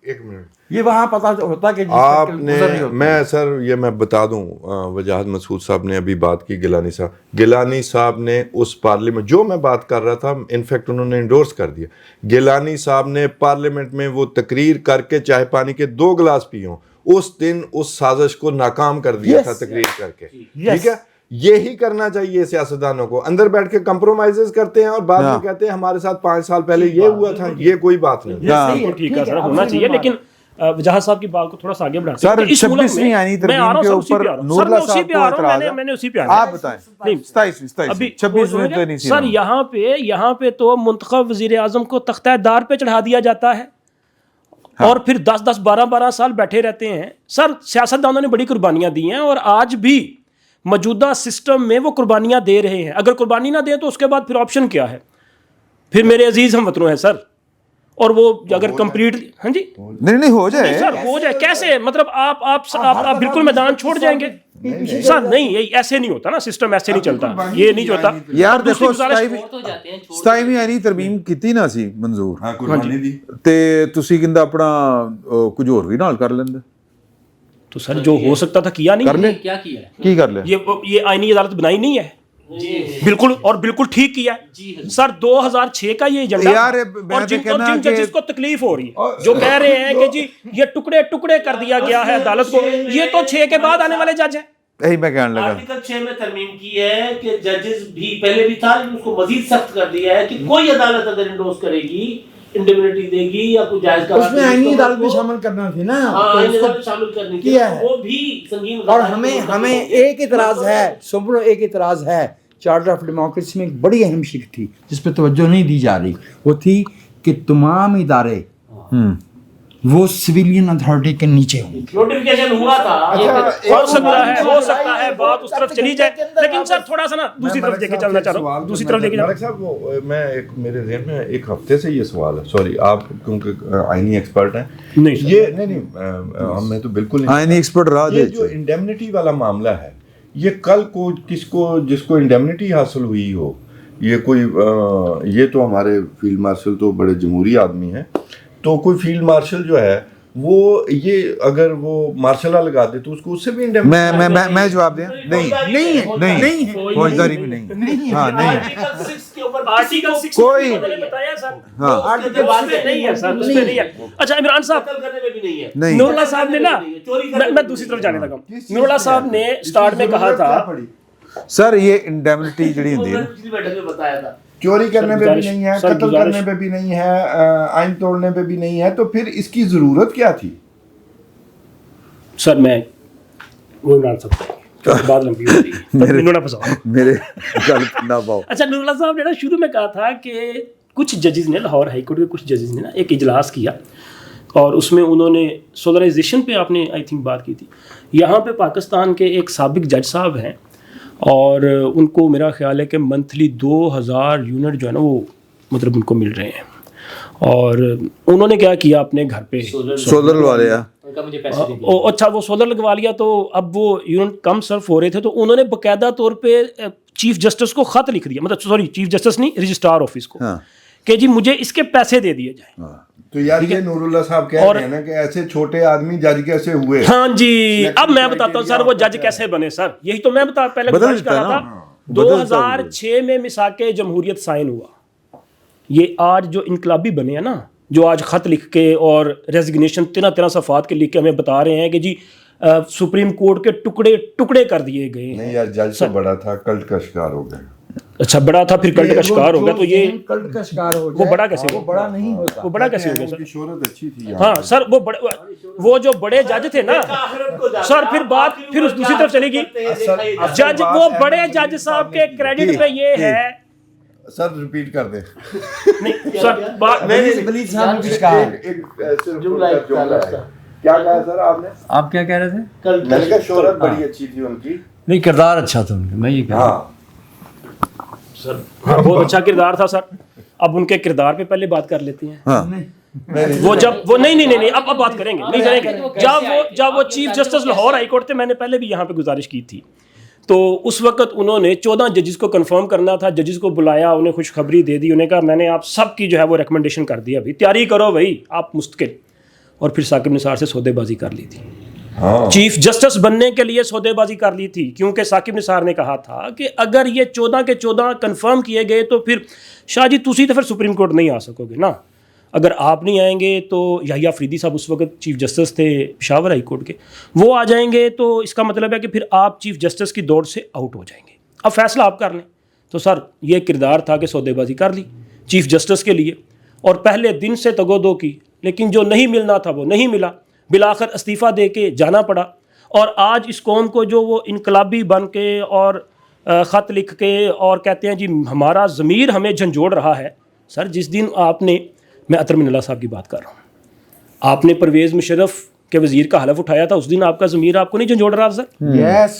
[SPEAKER 6] ایک منٹ
[SPEAKER 2] یہ وہاں پتا ہوتا کہ
[SPEAKER 6] آپ نے، میں سر یہ میں بتا دوں، وجاہت مسعود صاحب نے ابھی بات کی، گیلانی صاحب نے اس پارلیمنٹ جو میں بات کر رہا تھا انفیکٹ انہوں نے انڈورس کر دیا، گیلانی صاحب نے پارلیمنٹ میں وہ تقریر کر کے چائے پانی کے 2 گلاس پی ہوں، اس دن اس سازش کو ناکام کر دیا تھا تقریر کر کے، ٹھیک ہے۔ یہی کرنا چاہیے سیاستدانوں کو، اندر بیٹھ کے کمپرومائزز کرتے ہیں اور بعد میں کہتے ہیں ہمارے ساتھ 5 سال پہلے یہ ہوا تھا، یہ کوئی بات نہیں۔
[SPEAKER 4] ٹھیک ہے سر، ہونا چاہیے، لیکن وجاہت صاحب کی بات کو تھوڑا سا آگے بڑھاتے ہیں۔
[SPEAKER 1] سر 26ویں آئینی ترمیم کے اوپر نور اللہ صاحب کو اعتراض ہے،
[SPEAKER 4] میں نے اسی پہ
[SPEAKER 1] آپ بتائیں۔ 26ویں تو نہیں سی
[SPEAKER 4] سر، یہاں پہ تو منتخب وزیر اعظم کو تختہ دار پہ چڑھا دیا جاتا ہے اور پھر 10-10 12-12 سال بیٹھے رہتے ہیں۔ سر سیاستدانوں نے بڑی قربانیاں دی ہیں اور آج بھی موجودہ سسٹم میں وہ قربانیاں دے رہے ہیں. اگر قربانی نہ دیں تو اس کے بعد پھر آپشن کیا ہے؟ پھر میرے عزیز ہم وطنوں ہیں سر, اور وہ اگر کمپلیٹ ہاں جی
[SPEAKER 1] نہیں ہو جائے
[SPEAKER 4] سر, ہو جائے کیسے؟ مطلب آپ بالکل میدان چھوڑ جائیں گے سر؟ نہیں, یہ ایسے نہیں ہوتا نا, سسٹم ایسے نہیں چلتا, یہ نہیں ہوتا
[SPEAKER 1] یار. دیکھو 27ਵੀਂ ਆਈਨੀ ਤਰਮੀਮ ਕੀਤੀ ਨਾ ਸੀ ਮਨਜ਼ੂਰ,
[SPEAKER 6] ਹਾਂ ਕੁਰਬਾਨੀ ਦੀ,
[SPEAKER 1] ਤੇ ਤੁਸੀਂ ਕਹਿੰਦਾ ਆਪਣਾ ਕੁਝ ਹੋਰ ਵੀ ਨਾਲ ਕਰ ਲੈਂਦੇ.
[SPEAKER 4] تو سر جو ہو سکتا تھا کیا نہیں.
[SPEAKER 1] کر لے,
[SPEAKER 7] کیا کیا ہے؟
[SPEAKER 1] کی کر لے.
[SPEAKER 4] یہ آئینی عدالت بنائی نہیں ہے بالکل, اور بالکل ٹھیک کیا ہے سر. 2006 کا یہ ایجنڈا, اور جن ججز کو تکلیف ہو رہی ہے, جو کہہ رہے ہیں کہ جی یہ ٹکڑے ٹکڑے کر دیا گیا ہے عدالت کو, یہ تو 6 کے بعد آنے والے جج ہیں.
[SPEAKER 1] یہی میں کہنے لگا.
[SPEAKER 3] آرٹیکل 6 میں ترمیم کی ہے کہ ججز بھی پہلے بھی تھا, اس کو مزید سخت کر دیا ہے کہ کوئی عدالت اگر انڈوز کرے گی, انڈیمنیٹی دے گی یا کوئی جائز کا,
[SPEAKER 2] اس میں آئینی عدالت بھی شامل کرنا تھی نا,
[SPEAKER 3] آئینی عدالت شامل کرنی تھی, وہ بھی سنگین.
[SPEAKER 2] اور ہمیں ایک اعتراض ہے سبرو, ایک اعتراض ہے چارٹر آف ڈیموکریسی میں ایک بڑی اہم شک تھی جس پہ توجہ نہیں دی جا رہی, وہ تھی کہ تمام ادارے وہ سویلین اتھارٹی کے نیچے ہوں.
[SPEAKER 3] نوٹیفیکیشن ہوا تھا,
[SPEAKER 4] ہو سکتا ہے بات اس طرف چلی جائے, لیکن سر تھوڑا سا نا دوسری طرف لے کے چلنا چاہ رہا ہوں, دوسری طرف لے کے
[SPEAKER 6] ملک صاحب. وہ میں ایک میرے ذہن میں ایک ہفتے سے یہ سوال ہے, سوری آپ کیونکہ آئینی ایکسپرٹ ہیں, یہ نہیں ہمیں تو بالکل نہیں
[SPEAKER 1] آئینی ایکسپرٹ رہا
[SPEAKER 6] یہ جو انڈیمنیٹی والا معاملہ ہے, یہ کل کو جس کو انڈیمنیٹی حاصل ہوئی ہو, یہ کوئی یہ تو ہمارے فیلڈ مارشل تو بڑے جمہوری آدمی ہیں, تو کوئی فیلڈ مارشل جو ہے وہ یہ اگر وہ مارشل لا لگا دے تو اس کو اس سے بھی
[SPEAKER 1] میں جواب دیں. نہیں فوجداری بھی نہیں. ہاں نہیں کوئی
[SPEAKER 4] نہیں ہے سر, اس میں نہیں ہے. اچھا عمران صاحب, نور اللہ صاحب نے نا, میں دوسری طرف جانے لگا ہوں. نور اللہ صاحب نے سٹارٹ میں کہا تھا
[SPEAKER 1] سر یہ انڈیمنیٹی جڑی ہوندی ہے
[SPEAKER 3] بتایا تھا
[SPEAKER 6] چوری کرنے پہ بھی نہیں ہے, قتل کرنے پہ بھی نہیں ہے, آئین توڑنے پہ بھی نہیں ہے, تو پھر اس کی ضرورت کیا تھی؟
[SPEAKER 4] سر میں وہ ڈال سکتا ہوں, بات لمبی ہو رہی ہے,
[SPEAKER 1] میرے غلط نہ پاؤ.
[SPEAKER 4] اچھا نور اللہ صاحب نے نا شروع میں کہا تھا کہ کچھ ججز نے, لاہور ہائی کورٹ کے کچھ ججز نے نا ایک اجلاس کیا, اور اس میں انہوں نے سولرائزیشن پہ آپ نے آئی تھنک بات کی تھی. یہاں پہ پاکستان کے ایک سابق جج صاحب ہیں, اور ان کو میرا خیال ہے کہ منتھلی 2000 یونٹ جو ہے نا وہ مطلب ان کو مل رہے ہیں, اور انہوں نے کیا کیا اپنے گھر پہ
[SPEAKER 1] سولر والے
[SPEAKER 4] اچھا وہ سولر لگوا لیا, تو اب وہ یونٹ کم صرف ہو رہے تھے, تو انہوں نے باقاعدہ طور پہ چیف جسٹس کو خط لکھ دیا, مطلب سوری چیف جسٹس نہیں, رجسٹرار آفس کو, کہ جی مجھے اس کے پیسے دے دیے جائیں.
[SPEAKER 6] تو یار یہ نور اللہ صاحب کہہ رہے ہیں نا کہ ایسے چھوٹے آدمی جج کیسے ہوئے.
[SPEAKER 4] ہاں جی, اب میں بتاتا ہوں سر وہ جج کیسے بنے. سر یہی تو میں پہلے گزارش کر رہا تھا. 2006 میں میثاق جمہوریت سائن ہوا. یہ آج جو انقلابی بنے ہیں نا, جو آج خط لکھ کے اور ریزگنیشن 13 صفحات کے لکھ کے ہمیں بتا رہے ہیں کہ جی سپریم کورٹ کے ٹکڑے ٹکڑے کر دیے گئے.
[SPEAKER 6] نہیں یار, جج تو بڑا تھا, کلٹ کا شکار ہو گیا.
[SPEAKER 4] اچھا بڑا تھا پھر کلٹ کا شکار ہو گیا, تو یہ
[SPEAKER 2] کلٹ کا شکار ہو
[SPEAKER 4] وہ بڑا کیسے,
[SPEAKER 2] وہ بڑا نہیں ہوتا,
[SPEAKER 4] وہ بڑا کیسے ہو گیا سر؟
[SPEAKER 6] شہرت اچھی تھی.
[SPEAKER 4] ہاں سر وہ جو بڑے جج تھے نا سر, پھر بات پھر اس دوسری طرف چلے گی. جج وہ بڑے جج صاحب کے کریڈٹ پہ یہ ہے.
[SPEAKER 6] سر ریپیٹ کر دیں.
[SPEAKER 4] سر
[SPEAKER 2] ولید صاحب نے کچھ کہا,
[SPEAKER 6] کیا کہا سر آپ نے؟
[SPEAKER 5] آپ کیا کہہ رہے تھے؟
[SPEAKER 6] میں نے کہا شہرت بڑی اچھی تھی ان کی.
[SPEAKER 5] نہیں کردار اچھا تھا ان کا, میں یہ کہہ رہا ہوں.
[SPEAKER 4] سر بہت اچھا کردار تھا سر. اب ان کے کردار پہ پہلے بات کر لیتے ہیں. وہ جب وہ نہیں اب بات کریں گے, نہیں کریں گے. جب وہ chief justice Lahore high court تھے, میں نے پہلے بھی یہاں پہ گزارش کی تھی, تو اس وقت انہوں نے 14 ججز کو کنفرم کرنا تھا. ججز کو بلایا, انہیں خوشخبری دے دی, انہیں کہا میں نے آپ سب کی جو ہے وہ ریکمنڈیشن کر دی, ابھی تیاری کرو بھائی آپ مستقل. اور پھر ثاقب نثار سے سودے بازی کر لی تھی. چیف جسٹس بننے کے لیے سودے بازی کر لی تھی, کیونکہ ثاقب نثار نے کہا تھا کہ اگر یہ 14 کے 14 کنفرم کیے گئے تو پھر شاہ جی تسی تو پھر سپریم کورٹ نہیں آ سکو گے نا. اگر آپ نہیں آئیں گے تو یحییٰ فریدی صاحب اس وقت چیف جسٹس تھے پشاور ہائی کورٹ کے, وہ آ جائیں گے, تو اس کا مطلب ہے کہ پھر آپ چیف جسٹس کی دوڑ سے آؤٹ ہو جائیں گے. اب فیصلہ آپ کر لیں. تو سر یہ کردار تھا کہ سودے بازی کر لی چیف جسٹس کے لیے, اور پہلے دن سے تگودو کی, لیکن جو نہیں ملنا تھا وہ نہیں ملا. بالآخر استعفیٰ دے کے جانا پڑا, اور آج اس قوم کو جو وہ انقلابی بن کے اور خط لکھ کے اور کہتے ہیں جی ہمارا ضمیر ہمیں جھنجھوڑ رہا ہے. سر جس دن آپ نے, میں اطہر من اللہ صاحب کی بات کر رہا ہوں, آپ نے پرویز مشرف کے وزیر کا حلف اٹھایا تھا, اس دن آپ کا ضمیر آپ کو نہیں جھنجھوڑ رہا سر؟
[SPEAKER 2] یس.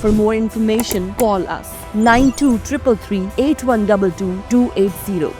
[SPEAKER 8] For more information, call us 9233 8122 280.